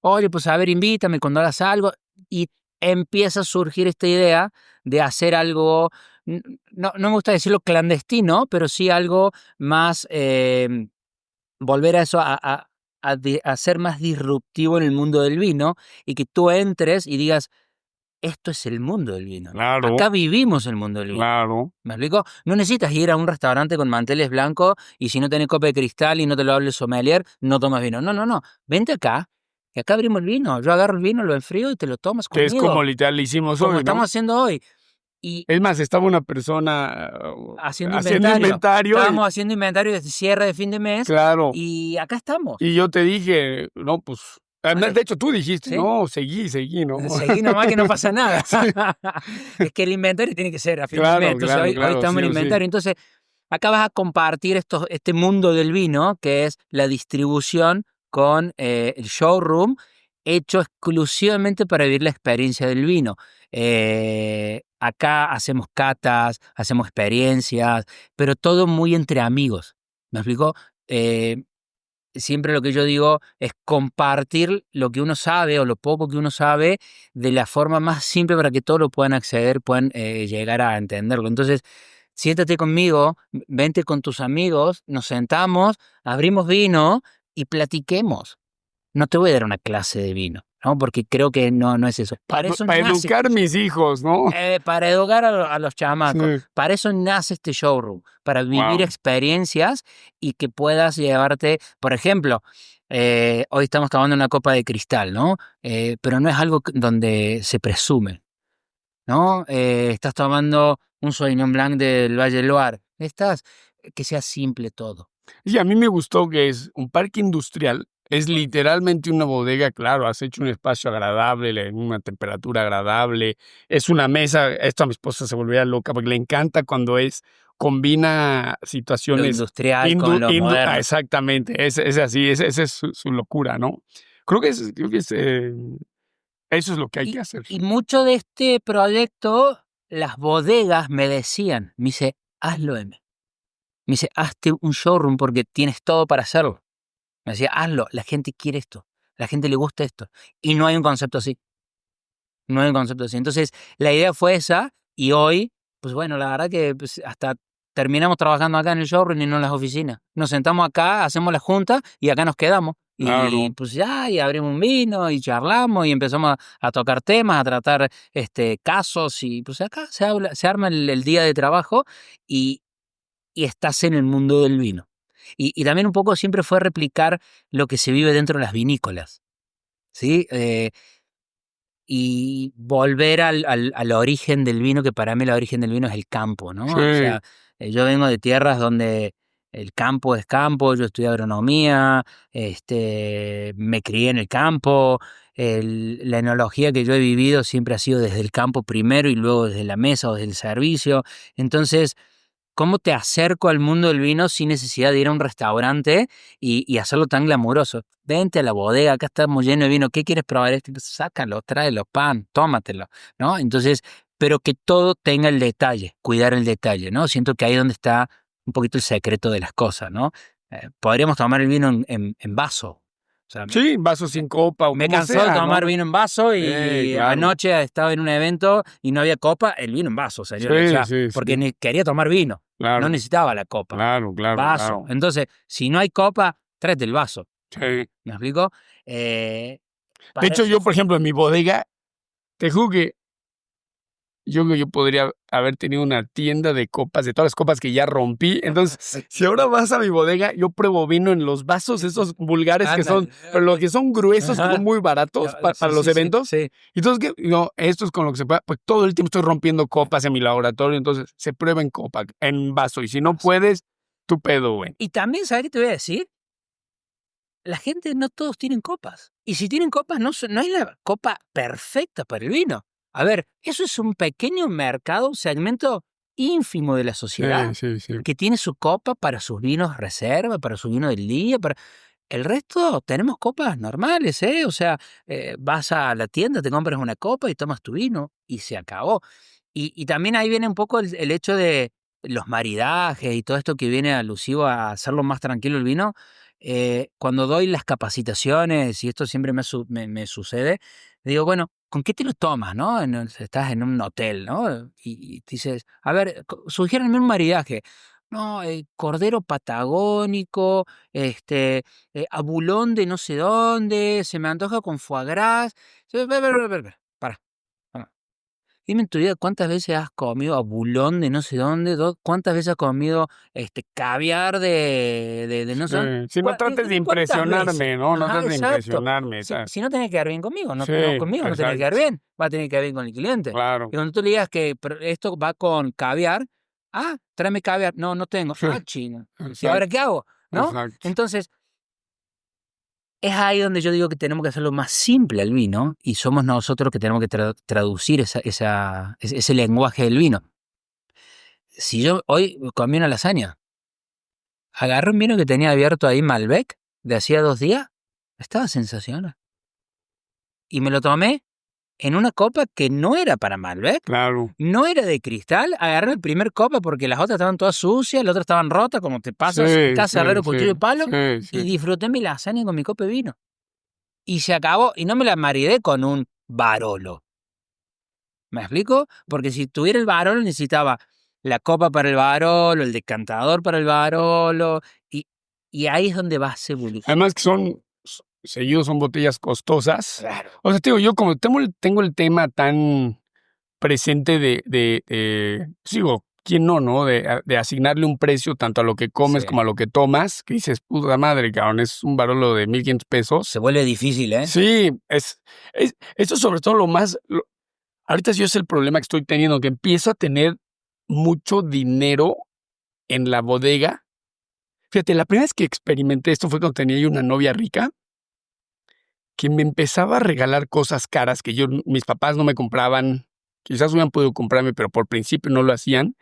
Oye, pues a ver, invítame cuando hagas algo. Y empieza a surgir esta idea de hacer algo, no me gusta decirlo clandestino, pero sí algo más, volver a eso, a ser más disruptivo en el mundo del vino y que tú entres y digas, esto es el mundo del vino. Claro. Acá vivimos el mundo del vino. Claro. ¿Me explico? No necesitas ir a un restaurante con manteles blancos y si no tenés copa de cristal y no te lo hable el sommelier, no tomas vino. No. Vente acá. Y acá abrimos el vino. Yo agarro el vino, lo enfrío y te lo tomas conmigo. Que es como literal le hicimos hoy, Como estamos haciendo hoy. Y Es más, estaba una persona haciendo inventario. Estábamos haciendo inventario de cierre de fin de mes. Claro. Y acá estamos. Y yo te dije, no, pues... Vale. De hecho, tú dijiste, ¿Sí? no, seguí, ¿no? Seguí nomás que no pasa nada. Sí. Es que el inventario tiene que ser a fin de Claro, mes. Entonces claro, hoy claro, estamos sí en o sí. inventario. Entonces acá vas a compartir este mundo del vino, que es la distribución con el showroom, hecho exclusivamente para vivir la experiencia del vino. Acá hacemos catas, hacemos experiencias, pero todo muy entre amigos. ¿Me explico? Siempre lo que yo digo es compartir lo que uno sabe o lo poco que uno sabe de la forma más simple para que todos lo puedan acceder, puedan llegar a entenderlo. Entonces, siéntate conmigo, vente con tus amigos, nos sentamos, abrimos vino y platiquemos. No te voy a dar una clase de vino, ¿no? Porque creo que no es eso. Para eso educar a mis hijos, ¿no? Para educar a los chamacos. Sí. Para eso nace este showroom, para vivir Wow. experiencias y que puedas llevarte, por ejemplo, hoy estamos tomando una copa de cristal, ¿no? Pero no es algo donde se presume, ¿no? Estás tomando un Sauvignon Blanc del Valle del Loire. Que sea simple todo. Y a mí me gustó que es un parque industrial. Es literalmente una bodega, claro, has hecho un espacio agradable, en una temperatura agradable. Es una mesa, esto a mi esposa se volvía loca porque le encanta cuando combina Lo situaciones industrial con lo moderno. exactamente, es así, esa es su locura, ¿no? Creo que eso es lo que hay que hacer. Y mucho de este proyecto, las bodegas me decían, me dice, hazlo, M. Me dice, hazte un showroom porque tienes todo para hacerlo. Me decía, hazlo, la gente quiere esto, la gente le gusta esto. Y no hay un concepto así. No hay un concepto así. Entonces, la idea fue esa y hoy, pues bueno, la verdad que pues, hasta terminamos trabajando acá en el showroom y no en las oficinas. Nos sentamos acá, hacemos la junta y acá nos quedamos. Claro. Y pues ya, y abrimos un vino y charlamos y empezamos a tocar temas, a tratar casos y pues acá se arma el día de trabajo y estás en el mundo del vino. Y también un poco siempre fue replicar lo que se vive dentro de las vinícolas, ¿sí? Y volver al origen del vino, que para mí el origen del vino es el campo, ¿no? Sí. O sea, yo vengo de tierras donde el campo es campo, yo estudié agronomía, me crié en el campo, la enología que yo he vivido siempre ha sido desde el campo primero y luego desde la mesa o desde el servicio. Entonces, ¿cómo te acerco al mundo del vino sin necesidad de ir a un restaurante y hacerlo tan glamuroso? Vente a la bodega, acá estamos llenos de vino, ¿qué quieres probar? Sácalo, tráelo, pan, tómatelo, ¿no? Entonces, pero que todo tenga el detalle, cuidar el detalle, ¿no? Siento que ahí es donde está un poquito el secreto de las cosas, ¿no? Podríamos tomar el vino en vaso. O sea, sí, vaso sin copa. O me como cansó sea, de tomar ¿no? vino en vaso y claro. anoche estaba en un evento y no había copa, el vino en vaso, señor. Sí, o sea, sí, porque sí. quería tomar vino, Claro. no necesitaba la copa. Claro, Vaso. claro. Entonces, si no hay copa, tráete el vaso. Sí. ¿Me explico? De hecho, yo, por ejemplo, en mi bodega, te juro que yo podría haber tenido una tienda de copas, de todas las copas que ya rompí. Entonces, si ahora vas a mi bodega, yo pruebo vino en los vasos esos vulgares que son, pero los que son gruesos, que son muy baratos para los eventos. Sí. Y entonces, esto es con lo que se puede, pues todo el tiempo estoy rompiendo copas en mi laboratorio, entonces se prueba en copa, en vaso. Y si no puedes, tu pedo, güey. Y también, ¿sabes qué te voy a decir? La gente, no todos tienen copas. Y si tienen copas, no hay la copa perfecta para el vino. A ver, eso es un pequeño mercado, un segmento ínfimo de la sociedad Sí. que tiene su copa para sus vinos reserva, para su vino del día, para... El resto tenemos copas normales, ¿eh? O sea, vas a la tienda, te compras una copa y tomas tu vino y se acabó. Y también ahí viene un poco el hecho de los maridajes y todo esto que viene alusivo a hacerlo más tranquilo el vino. Cuando doy las capacitaciones, y esto siempre me sucede, digo, bueno, ¿con qué te lo tomas, no? Estás en un hotel, ¿no? Y dices, a ver, sugiéranme un maridaje. No, cordero patagónico, abulón de no sé dónde, se me antoja con foie gras. Para. Dime en tu vida cuántas veces has comido abulón de no sé dónde, cuántas veces has comido caviar de no sé dónde. Si no trates de ¿Cuántas veces? impresionarme, ¿no? No Ajá, trates de exacto. impresionarme. Si no tenés que quedar bien conmigo, no, Sí, no conmigo no tenés que quedar exacto. bien, va a tener que quedar bien con el cliente. Claro. Y cuando tú le digas que esto va con caviar, tráeme caviar, no tengo, chino. ¿Y ahora qué hago? ¿No? Exacto. Entonces, es ahí donde yo digo que tenemos que hacerlo más simple al vino y somos nosotros que tenemos que traducir ese lenguaje del vino. Si yo hoy comí una lasaña, agarré un vino que tenía abierto ahí Malbec de hacía 2 días, estaba sensacional. Y me lo tomé en una copa que no era para Malbec, Claro. no era de cristal. Agarré el primer copa porque las otras estaban todas sucias, las otras estaban rotas, como te pasas, casa herrero, cuchillo y palo, y disfruté mi lasaña con mi copa de vino. Y se acabó, y no me la maridé con un Barolo. ¿Me explico? Porque si tuviera el Barolo necesitaba la copa para el Barolo, el decantador para el Barolo, y ahí es donde vas evolucionando. Además que seguidos son botellas costosas. Claro. O sea, te digo, yo como tengo el tema tan presente sigo, ¿quién no? De asignarle un precio tanto a lo que comes como a lo que tomas, que dices, puta madre, cabrón, es un Barolo de 1,500 pesos. Se vuelve difícil, ¿eh? Sí, eso sobre todo ahorita sí es el problema que estoy teniendo, que empiezo a tener mucho dinero en la bodega. Fíjate, la primera vez que experimenté esto fue cuando tenía yo una novia rica que me empezaba a regalar cosas caras que mis papás no me compraban. Quizás hubieran podido comprarme, pero por principio no lo hacían.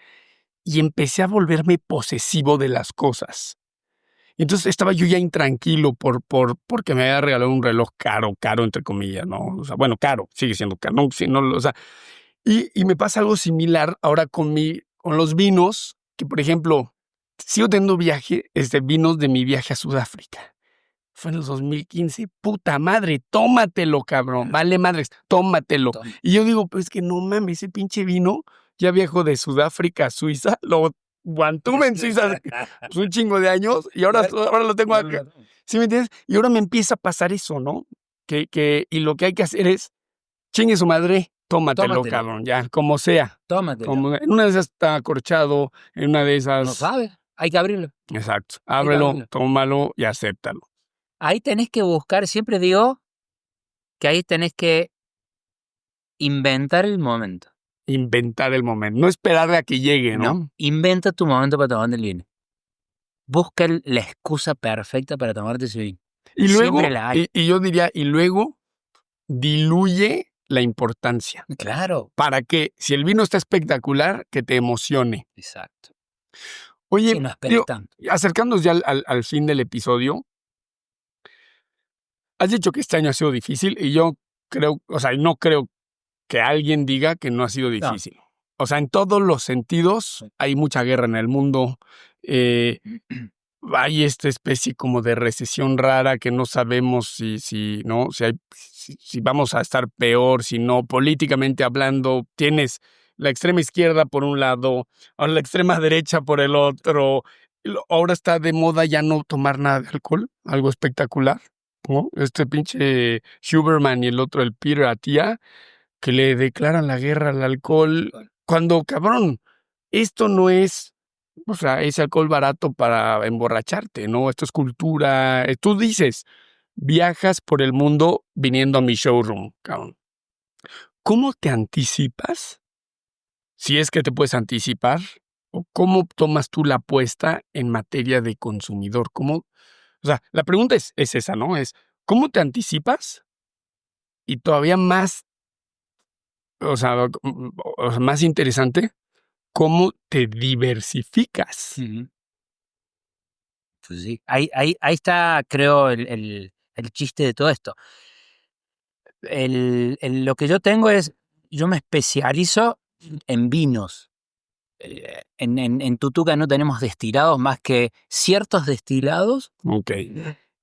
Y empecé a volverme posesivo de las cosas. Entonces estaba yo ya intranquilo porque me había regalado un reloj caro, entre comillas, ¿no? O sea, bueno, caro, sigue siendo caro. O sea, y me pasa algo similar ahora con los vinos, que por ejemplo, sigo teniendo vinos de mi viaje a Sudáfrica. Fue en el 2015. Puta madre, tómatelo, cabrón. Vale madres, tómatelo. Y yo digo, pues que no mames, ese pinche vino ya viajó de Sudáfrica a Suiza, lo mantuve en Suiza pues, un chingo de años y ahora lo tengo acá. ¿Sí me entiendes? Y ahora me empieza a pasar eso, ¿no? Y lo que hay que hacer es, chingue su madre, tómatelo, cabrón, ya, como sea. Tómatelo. En una de esas está acorchado, en una de esas... No sabes, hay que abrirlo. Exacto, ábrelo, tómalo y acéptalo. Ahí tenés que buscar, siempre digo que ahí tenés que inventar el momento. Inventar el momento, no esperar a que llegue, ¿no? Inventa tu momento para tomar el vino. Busca la excusa perfecta para tomarte ese vino. Y luego, siempre la hay. Y yo diría, diluye la importancia. Claro. Para que, si el vino está espectacular, que te emocione. Exacto. Oye, no esperes tanto. Acercándonos ya al fin del episodio, has dicho que este año ha sido difícil y yo creo, o sea, no creo que alguien diga que no ha sido difícil. No. O sea, en todos los sentidos hay mucha guerra en el mundo. Hay esta especie como de recesión rara que no sabemos si vamos a estar peor, si no. Políticamente hablando, tienes la extrema izquierda por un lado, o la extrema derecha por el otro. Ahora está de moda ya no tomar nada de alcohol, algo espectacular, ¿no? Este pinche Huberman y el otro, el Peter Attia, que le declaran la guerra al alcohol. Cuando, cabrón, esto no es... O sea, es alcohol barato para emborracharte, ¿no? Esto es cultura. Tú dices, viajas por el mundo viniendo a mi showroom, cabrón. ¿Cómo te anticipas? Si es que te puedes anticipar, o cómo tomas tú la apuesta en materia de consumidor. O sea, la pregunta es esa, ¿no? Es, ¿cómo te anticipas? Y todavía más, o sea, más interesante, ¿cómo te diversificas? Pues sí. Ahí está, creo, el chiste de todo esto. Lo que yo tengo es, yo me especializo en vinos. En Tutuca no tenemos destilados más que ciertos destilados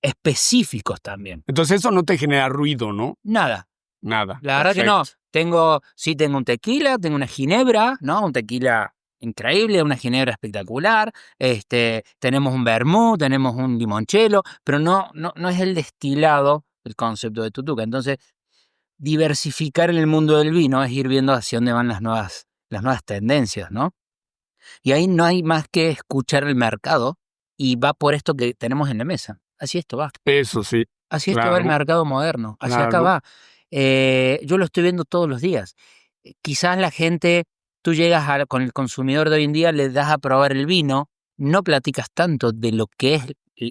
específicos también. Entonces eso no te genera ruido, ¿no? Nada. Nada. La verdad que no. Tengo un tequila, tengo una ginebra, ¿no? Un tequila increíble, una ginebra espectacular. Tenemos un vermut, tenemos un limoncello, pero no es el destilado el concepto de Tutuca. Entonces, diversificar en el mundo del vino es ir viendo hacia dónde van las nuevas tendencias, ¿no? Y ahí no hay más que escuchar el mercado y va por esto que tenemos en la mesa. Así esto va. Eso sí. Así esto Claro, va el mercado moderno. Hacia acá claro. va. Yo lo estoy viendo todos los días. Quizás la gente, tú llegas con el consumidor de hoy en día, le das a probar el vino, no platicas tanto de lo que es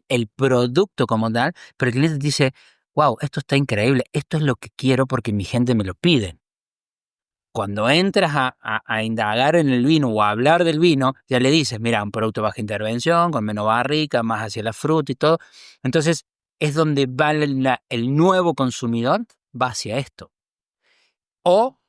el producto como tal, pero el cliente te dice, wow, esto está increíble, esto es lo que quiero porque mi gente me lo pide. Cuando entras a indagar en el vino o a hablar del vino, ya le dices, mira, un producto de baja intervención, con menos barrica, más hacia la fruta y todo. Entonces, es donde va el nuevo consumidor, va hacia esto. O,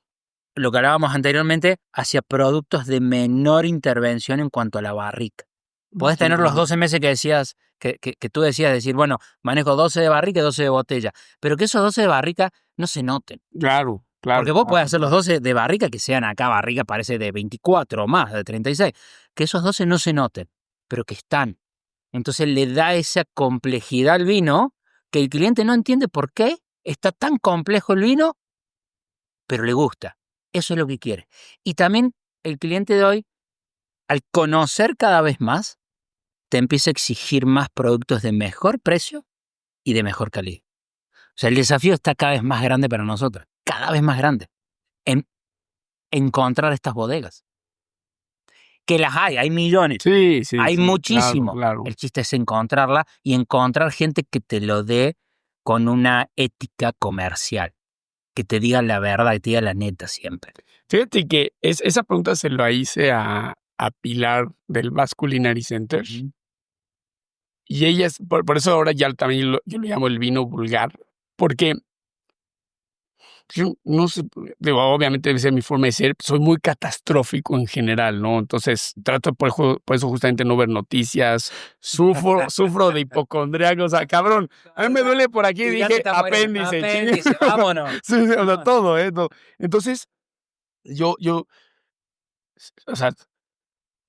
lo que hablábamos anteriormente, hacia productos de menor intervención en cuanto a la barrica. Podés tener los 12 meses que decías, que tú decías, decir, bueno, manejo 12 de barrica y 12 de botella, pero que esos 12 de barrica no se noten. Claro. Porque vos podés hacer los 12 de barrica, que sean acá barrica, parece de 24 o más, de 36, que esos 12 no se noten, pero que están. Entonces le da esa complejidad al vino que el cliente no entiende por qué está tan complejo el vino, pero le gusta. Eso es lo que quiere. Y también el cliente de hoy, al conocer cada vez más, te empieza a exigir más productos de mejor precio y de mejor calidad. O sea, el desafío está cada vez más grande para nosotros, cada vez más grande, en encontrar estas bodegas. Que las hay millones. Sí, hay muchísimo. Claro. El chiste es encontrarla y encontrar gente que te lo dé con una ética comercial, que te diga la verdad y te diga la neta siempre. Fíjate que esa pregunta se la hice a Pilar del Basque Culinary Center. Y ella por eso ahora ya también yo lo llamo el vino vulgar, porque yo no sé, digo, obviamente debe ser mi forma de ser, soy muy catastrófico en general, ¿no? Entonces trato por eso justamente no ver noticias, sufro de hipocondriaco, o sea, cabrón, a mí me duele por aquí, dije apéndice, vámonos. Sí, o sea, todo, ¿no? Entonces, yo, o sea,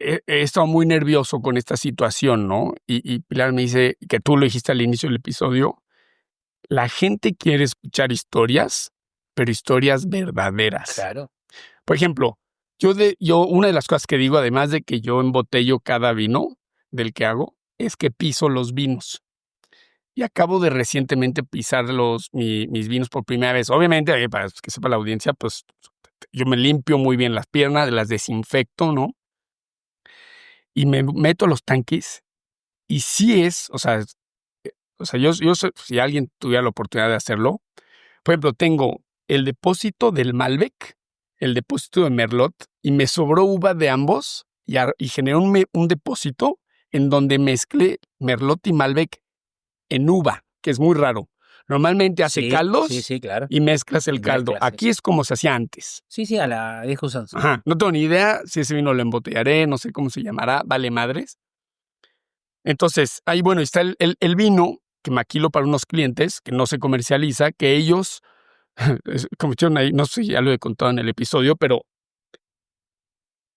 he estado muy nervioso con esta situación, ¿no? Y Pilar me dice, que tú lo dijiste al inicio del episodio, la gente quiere escuchar historias, pero historias verdaderas. Claro. Por ejemplo, yo una de las cosas que digo, además de que yo embotello cada vino del que hago, es que piso los vinos. Y acabo de recientemente pisar mis vinos por primera vez. Obviamente, para que sepa la audiencia, pues yo me limpio muy bien las piernas, las desinfecto, ¿no? Y me meto a los tanques y sí o sea, yo si alguien tuviera la oportunidad de hacerlo, por ejemplo, tengo el depósito del Malbec, el depósito de Merlot, y me sobró uva de ambos y generé un depósito en donde mezclé Merlot y Malbec en uva, que es muy raro. Normalmente hace caldos claro. y mezclas el caldo. Aquí es como se hacía antes. Sí, a la vieja usanza. Ajá, no tengo ni idea si ese vino lo embotellaré, no sé cómo se llamará, vale madres. Entonces, ahí bueno, está el vino que maquilo para unos clientes que no se comercializa, que ellos cometieron ahí, no sé si ya lo he contado en el episodio, pero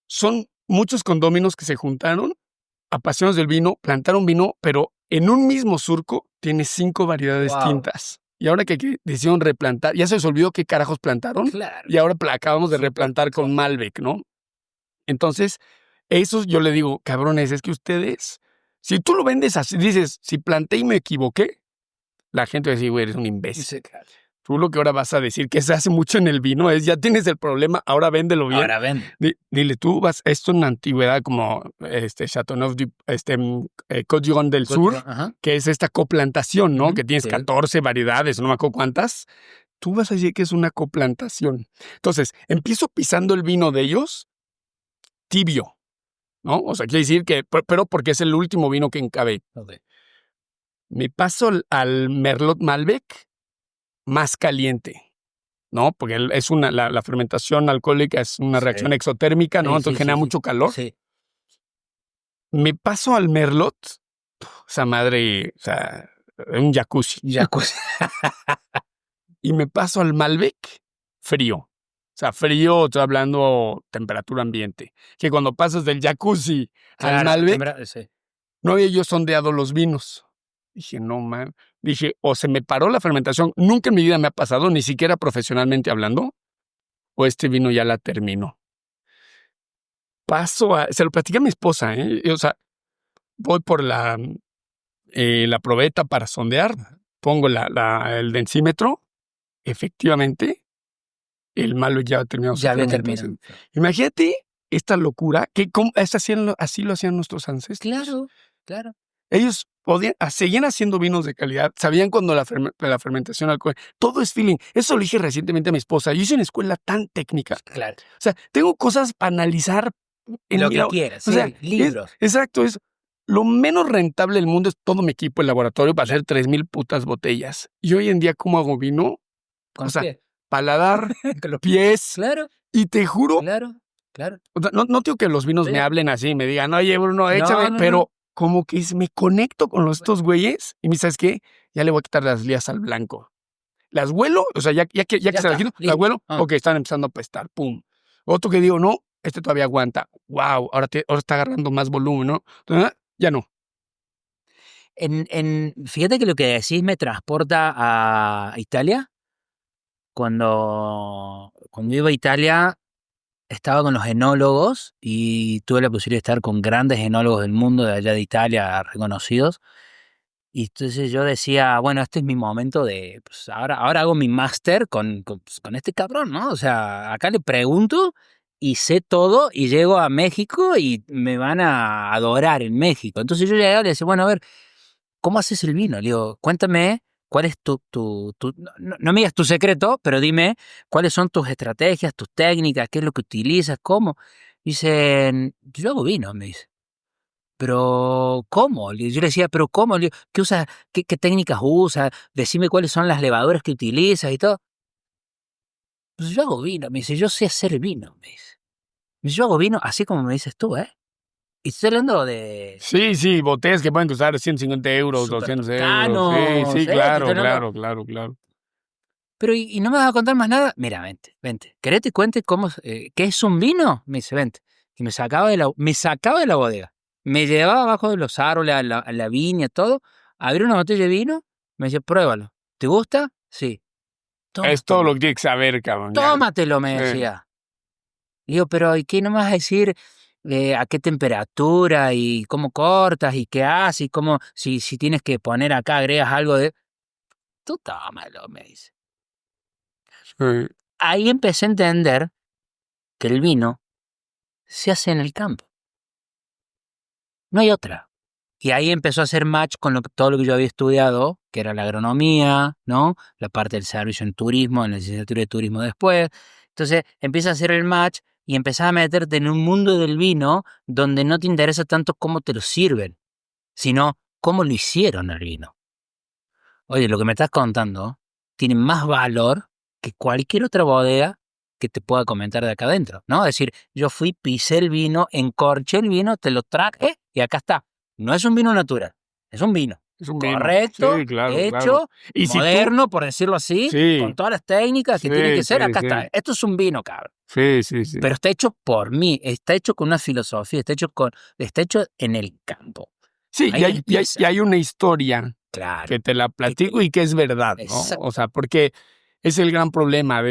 son muchos condóminos que se juntaron, apasionados del vino, plantaron vino, pero en un mismo surco tiene 5 variedades distintas. Y ahora que decidieron replantar, ya se les olvidó qué carajos plantaron. Claro. Y ahora acabamos de replantar con Malbec, ¿no? Entonces, eso yo le digo, cabrones, es que ustedes, si tú lo vendes así, dices, si planté y me equivoqué, la gente va a decir, güey, eres un imbécil. Sí, claro. Tú lo que ahora vas a decir, que se hace mucho en el vino, es ya tienes el problema, ahora véndelo bien. Ahora vende. Dile, tú vas, esto en la antigüedad como Châteauneuf Côte d'Iron del Sur, que es esta coplantación, ¿no? Que tienes 14 variedades, no me acuerdo cuántas. Tú vas a decir que es una coplantación. Entonces, empiezo pisando el vino de ellos tibio, ¿no? O sea, quiere decir que, pero porque es el último vino que encabé. Okay. Me paso al Merlot Malbec más caliente, ¿no? Porque es la fermentación alcohólica es una reacción exotérmica, ¿no? Entonces genera mucho calor. Sí. Me paso al Merlot, esa madre, o sea, un jacuzzi. Y me paso al Malbec frío. O sea, frío, estoy hablando temperatura ambiente. Que cuando pasas del jacuzzi al Malbec, no había yo sondeado los vinos. Dije, no, man. Dije, o se me paró la fermentación, nunca en mi vida me ha pasado, ni siquiera profesionalmente hablando, o este vino ya la terminó. Se lo platiqué a mi esposa, o sea, voy por la probeta para sondear, pongo el densímetro, efectivamente, el malo ya ha terminado su fermentación. Imagínate esta locura, que así lo hacían nuestros ancestros. Claro. Ellos seguían haciendo vinos de calidad, sabían cuando la fermentación alcohol, todo es feeling. Eso lo dije recientemente a mi esposa. Yo hice una escuela tan técnica. Claro. O sea, tengo cosas para analizar. Lo que quieras, o sea, libros. Exacto, es lo menos rentable del mundo es todo mi equipo, el laboratorio, para hacer 3,000 putas botellas. Y hoy en día, ¿cómo hago vino? Con los pies. Paladar, con los pies. Claro. Y te juro. Claro. O sea, no digo que los vinos me hablen así y me digan, oye, Bruno, échame, pero como que me conecto con estos güeyes y me ¿sabes qué? Ya le voy a quitar las lías al blanco. Las huelo, o sea, ya que se las quito, las huelo, ok, están empezando a apestar, pum. Otro que digo, no, este todavía aguanta. Wow, ahora está agarrando más volumen, ¿no? Entonces, ya no. Fíjate que lo que decís me transporta a Italia. Cuando iba a Italia, estaba con los enólogos y tuve la posibilidad de estar con grandes enólogos del mundo de allá de Italia, reconocidos. Y entonces yo decía, bueno, este es mi momento de, pues ahora hago mi máster con este cabrón, ¿no? O sea, acá le pregunto y sé todo y llego a México y me van a adorar en México. Entonces yo llegaba y le decía, bueno, a ver, ¿cómo haces el vino? Le digo, cuéntame cuál es no me digas tu secreto, pero dime cuáles son tus estrategias, tus técnicas, qué es lo que utilizas, cómo. Dicen, yo hago vino, me dice. Pero, ¿cómo? Yo le decía, ¿pero cómo? ¿Qué usas? ¿Qué técnicas usas? Decime cuáles son las levaduras que utilizas y todo. Pues yo hago vino, me dice, yo sé hacer vino, me dice. Yo hago vino así como me dices tú, ¿eh? Y estoy hablando de... Sí, botellas que pueden costar 150 euros, 200 euros. Sí, claro. Pero, ¿y no me vas a contar más nada? Mira, vente. ¿Querés te cuente qué es un vino? Me dice, vente. Y me sacaba de la bodega. Me llevaba abajo de los árboles, a la viña, todo. Abría una botella de vino. Me decía, pruébalo. ¿Te gusta? Sí. Tómatelo. Es todo lo que tienes que saber, cabrón. Tómatelo, me decía. Le digo, pero ¿y qué no me vas a decir a qué temperatura y cómo cortas y qué haces y cómo, si tienes que poner acá, agregas algo de... Tú tómalo, me dice. Sí. Ahí empecé a entender que el vino se hace en el campo. No hay otra. Y ahí empezó a hacer match con todo lo que yo había estudiado, que era la agronomía, ¿no? La parte del servicio en turismo, en la licenciatura de turismo después. Entonces empieza a hacer el match y empezás a meterte en un mundo del vino donde no te interesa tanto cómo te lo sirven, sino cómo lo hicieron el vino. Oye, lo que me estás contando tiene más valor que cualquier otra bodega que te pueda comentar de acá adentro, ¿no? Es decir, yo fui, pisé el vino, encorché el vino, te lo traje y acá está. No es un vino natural, es un vino. Es un correcto, vino. Sí, claro, hecho, y moderno, por decirlo así, con todas las técnicas que tiene que ser, acá está. Esto es un vino, cabrón. Sí. Pero está hecho por mí, está hecho con una filosofía, está hecho en el campo. Sí, y hay una historia, claro, que te la platico y que es verdad, ¿no? Exacto. O sea, porque es el gran problema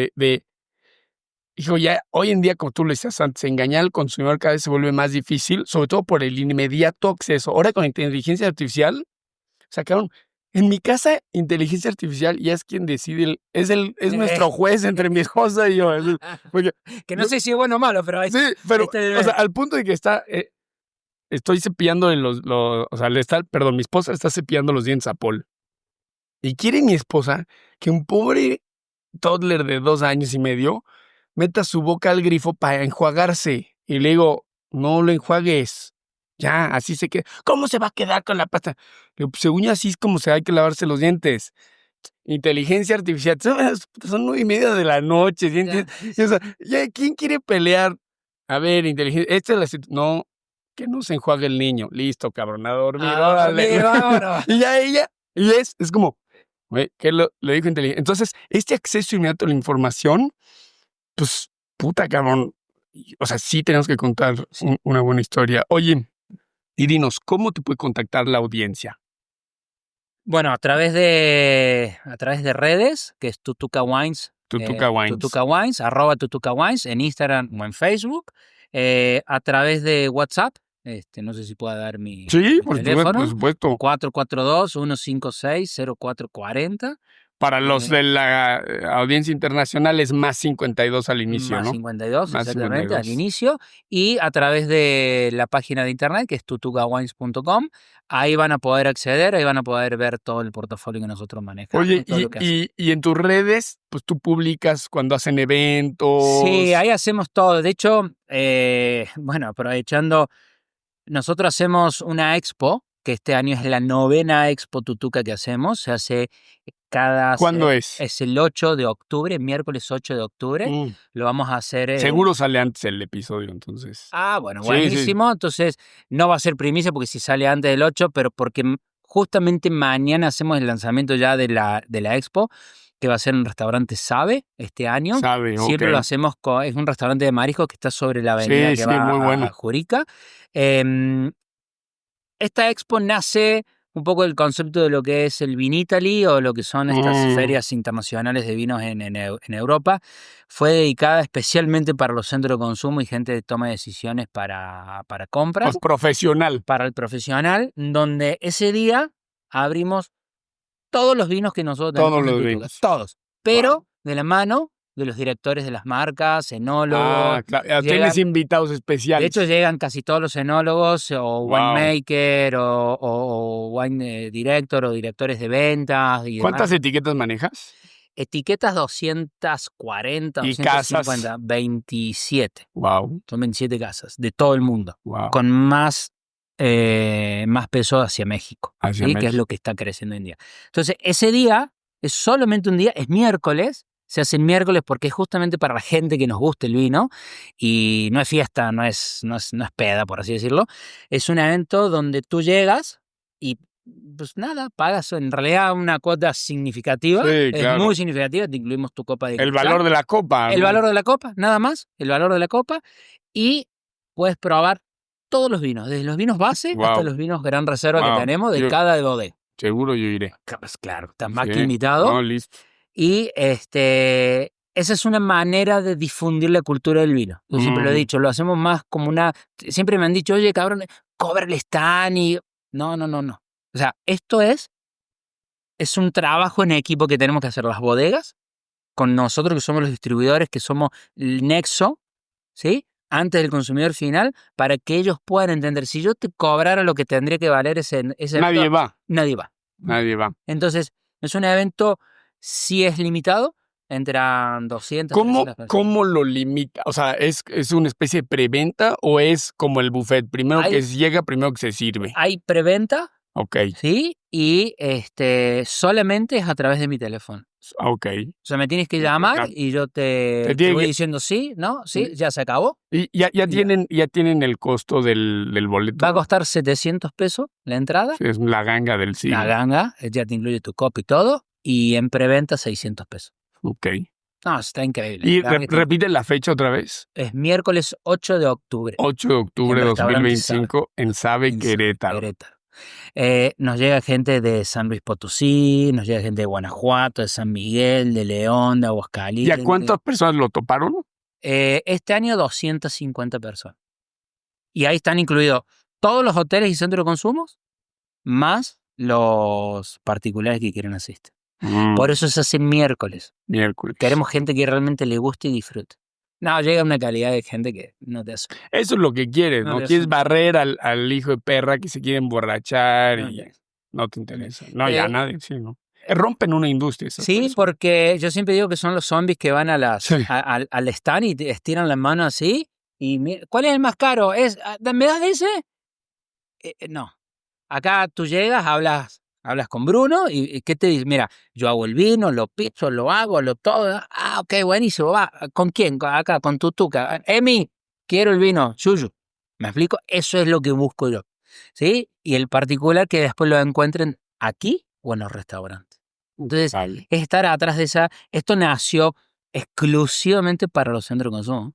hijo, ya hoy en día, como tú lo decías antes, engañar al consumidor cada vez se vuelve más difícil, sobre todo por el inmediato acceso. Ahora con inteligencia artificial, sacaron, en mi casa, inteligencia artificial ya es quien decide, es nuestro juez entre mi esposa y yo. Porque, que no sé si es bueno o malo, pero... Sí, pero, o sea, al punto de que estoy cepillando mi esposa está cepillando los dientes a Paul. Y quiere mi esposa que un pobre toddler de 2 años y medio meta su boca al grifo para enjuagarse. Y le digo, no lo enjuagues. Ya, así se queda. ¿Cómo se va a quedar con la pasta? Le digo, pues, según yo, así es como se hay que lavarse los dientes. Inteligencia artificial. Son 9:30 de la noche. ¿Sí? O sea, ¿quién quiere pelear? A ver, inteligencia. No, que no se enjuague el niño. Listo, cabrón, a dormir. Órale. Y ya ella, es como, güey, ¿qué le dijo inteligente? Entonces, este acceso inmediato a la información, pues, puta, cabrón. O sea, sí tenemos que contar una buena historia. Oye, y dinos, ¿cómo te puede contactar la audiencia? Bueno, a través de redes, que es Tutuca Wines. Tutuca Wines. Tutuca Wines, @Tutuca Wines, en Instagram o en Facebook. A través de WhatsApp, no sé si pueda dar mi teléfono. Por supuesto. 442-156-0440. Para los de la audiencia internacional es +52 al inicio, más ¿no? 52, Más exactamente, 52. al inicio. Y a través de la página de internet, que es tutucawines.com, ahí van a poder acceder, ahí van a poder ver todo el portafolio que nosotros manejamos. Oye, todo lo que hacemos. y en tus redes, pues tú publicas cuando hacen eventos. Sí, ahí hacemos todo. De hecho, bueno, aprovechando, nosotros hacemos una expo, que este año es la 9ª Expo Tutuca que hacemos. Se hace ¿Cuándo es? Es el 8 de octubre, miércoles 8 de octubre. Lo vamos a hacer... Seguro sale antes el episodio, entonces. Bueno, Sí, buenísimo. sí. Entonces, no va a ser primicia porque si sale antes del 8, pero porque justamente mañana hacemos el lanzamiento ya de la expo, que va a ser en el restaurante Sabe este año. Sabe, Siempre ok. lo hacemos es un restaurante de mariscos que está sobre la avenida que va muy bueno. a Jurica. Esta expo nace un poco del concepto de lo que es el Vinitaly o lo que son estas ferias internacionales de vinos en Europa. Fue dedicada especialmente para los centros de consumo y gente que toma decisiones para compras. Pues profesional. Para el profesional, donde ese día abrimos todos los vinos que nosotros tenemos. Todos los vinos. Todos. Pero de la mano de los directores de las marcas, enólogos. Claro. Tienes invitados especiales. De hecho, llegan casi todos los enólogos o winemaker o wine director o directores de ventas. ¿Cuántas etiquetas manejas? Etiquetas 240, ¿Y 250, casas? 27. Wow. Son 27 casas de todo el mundo. Wow. Con más peso hacia México. Hacia ¿sí? México. Que es lo que está creciendo hoy en día. Entonces, ese día es solamente un día, es miércoles. Se hace el miércoles porque es justamente para la gente que nos gusta el vino y no es fiesta, no es peda, por así decirlo. Es un evento donde tú llegas y pues nada, pagas en realidad una cuota significativa. Sí, claro. Es muy significativa, te incluimos tu copa de El valor de la copa. El valor de la copa, nada más, el valor de la copa. Y puedes probar todos los vinos, desde los vinos base hasta los vinos gran reserva que tenemos de cada bodega. Seguro yo iré. Pues claro, estás más que invitado. No, listo. Y esa es una manera de difundir la cultura del vino. Yo siempre lo he dicho, lo hacemos más como una... Siempre me han dicho, oye, cabrón, cobra el stand y... No. O sea, esto es un trabajo en equipo que tenemos que hacer las bodegas, con nosotros que somos los distribuidores, que somos el nexo, ¿sí? Antes del consumidor final, para que ellos puedan entender. Si yo te cobrara lo que tendría que valer ese Nadie evento, va. Nadie va. Nadie va. Entonces, es un evento, sí es limitado, entran 200. ¿Cómo lo limita? O sea, ¿es una especie de preventa o es como el buffet? Primero que llega, primero que se sirve. Hay preventa. Ok. Sí, y solamente es a través de mi teléfono. Ok. O sea, me tienes que llamar y yo te voy diciendo sí, ¿no? Sí, ya se acabó. ¿Y ya tienen el costo del boleto? Va a costar 700 pesos la entrada. Sí, es la ganga del siglo. La ganga, ya te incluye tu copa y todo. Y en preventa 600 pesos. Ok. No, está increíble. ¿Y repite la fecha otra vez? Es miércoles 8 de octubre. 8 de octubre de 2025 en Sabe, Querétaro. Nos llega gente de San Luis Potosí, nos llega gente de Guanajuato, de San Miguel, de León, de Aguascalientes. ¿Y a cuántas personas lo toparon? Este año 250 personas. Y ahí están incluidos todos los hoteles y centros de consumo, más los particulares que quieren asistir. Por eso se hace miércoles. Queremos gente que realmente le guste y disfrute. No, llega una calidad de gente que no te hace. Eso es lo que quieres, ¿no? Quieres barrer al hijo de perra que se quiere emborrachar y no te interesa. No, ya nadie, sí, ¿no? Rompen una industria. Sí, porque yo siempre digo que son los zombies que van al stand y te estiran la mano así. Y ¿cuál es el más caro? ¿Me das ese? No. Acá tú llegas, hablas con Bruno y ¿qué te dice? Mira, yo hago el vino, lo piso, lo hago, lo todo. Ok, buenísimo, va. ¿Con quién? Acá, con Tutuca. Emi, quiero el vino, Yuyu. ¿Me explico? Eso es lo que busco yo. ¿Sí? Y el particular que después lo encuentren aquí o en los restaurantes. Entonces, es estar atrás de esa... Esto nació exclusivamente para los centros de consumo.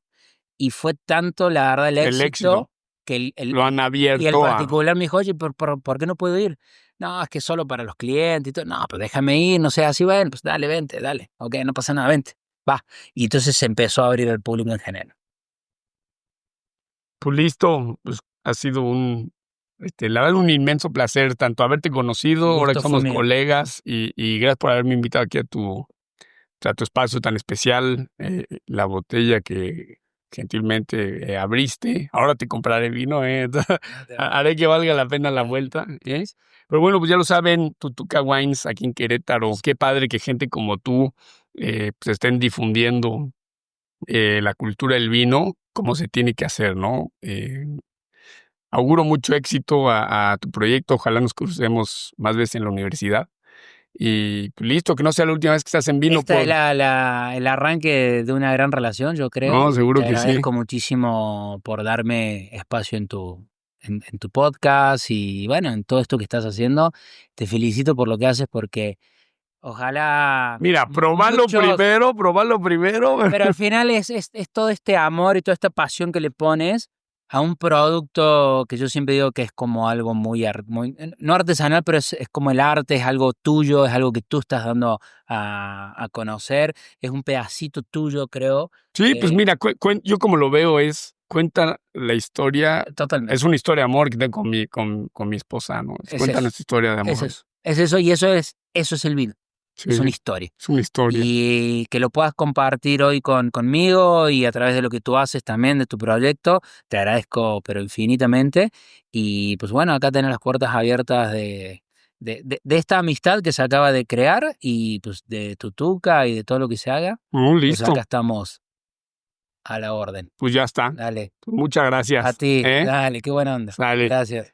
Y fue tanto, la verdad, el éxito que lo han abierto. Y el particular me dijo, oye, ¿por qué no puedo ir? no, es que solo para los clientes y todo. No, pero déjame ir, no sé, así, bueno, pues dale, vente, dale. Ok, no pasa nada, vente. Va. Y entonces se empezó a abrir el público en general. Pues listo, pues ha sido la verdad, un inmenso placer tanto haberte El conocido, ahora que gusto fue somos mío. colegas, y gracias por haberme invitado aquí a tu espacio tan especial, la botella que gentilmente abriste. Ahora te compraré vino, haré que valga la pena la vuelta. Pero bueno, pues ya lo saben, Tutuca Wines aquí en Querétaro. Qué padre que gente como tú pues estén difundiendo la cultura del vino como se tiene que hacer, ¿no? Auguro mucho éxito a tu proyecto. Ojalá nos crucemos más veces en la universidad. Y pues, listo, que no sea la última vez que estás en vino. Esta es el arranque de una gran relación, yo creo. No, seguro Te que sí. agradezco muchísimo por darme espacio en tu podcast y bueno, en todo esto que estás haciendo. Te felicito por lo que haces porque ojalá Mira, probarlo primero. pero al final es todo este amor y toda esta pasión que le pones a un producto que yo siempre digo que es como algo muy no artesanal, pero es como el arte, es algo tuyo, es algo que tú estás dando a conocer, es un pedacito tuyo, creo. Sí, pues mira, yo como lo veo cuenta la historia, Totalmente. es una historia de amor que tengo con mi esposa, ¿no? Cuenta nuestra historia de amor. Es eso, y eso es el vino. Sí, es una historia. Es una historia. Y que lo puedas compartir hoy conmigo y a través de lo que tú haces también, de tu proyecto, te agradezco, pero infinitamente. Y pues bueno, acá tenés las puertas abiertas de esta amistad que se acaba de crear y pues de Tutuca y de todo lo que se haga. Listo. Pues acá estamos a la orden. Pues ya está. Dale. Muchas gracias. A ti, dale, qué buena onda. Dale. Gracias.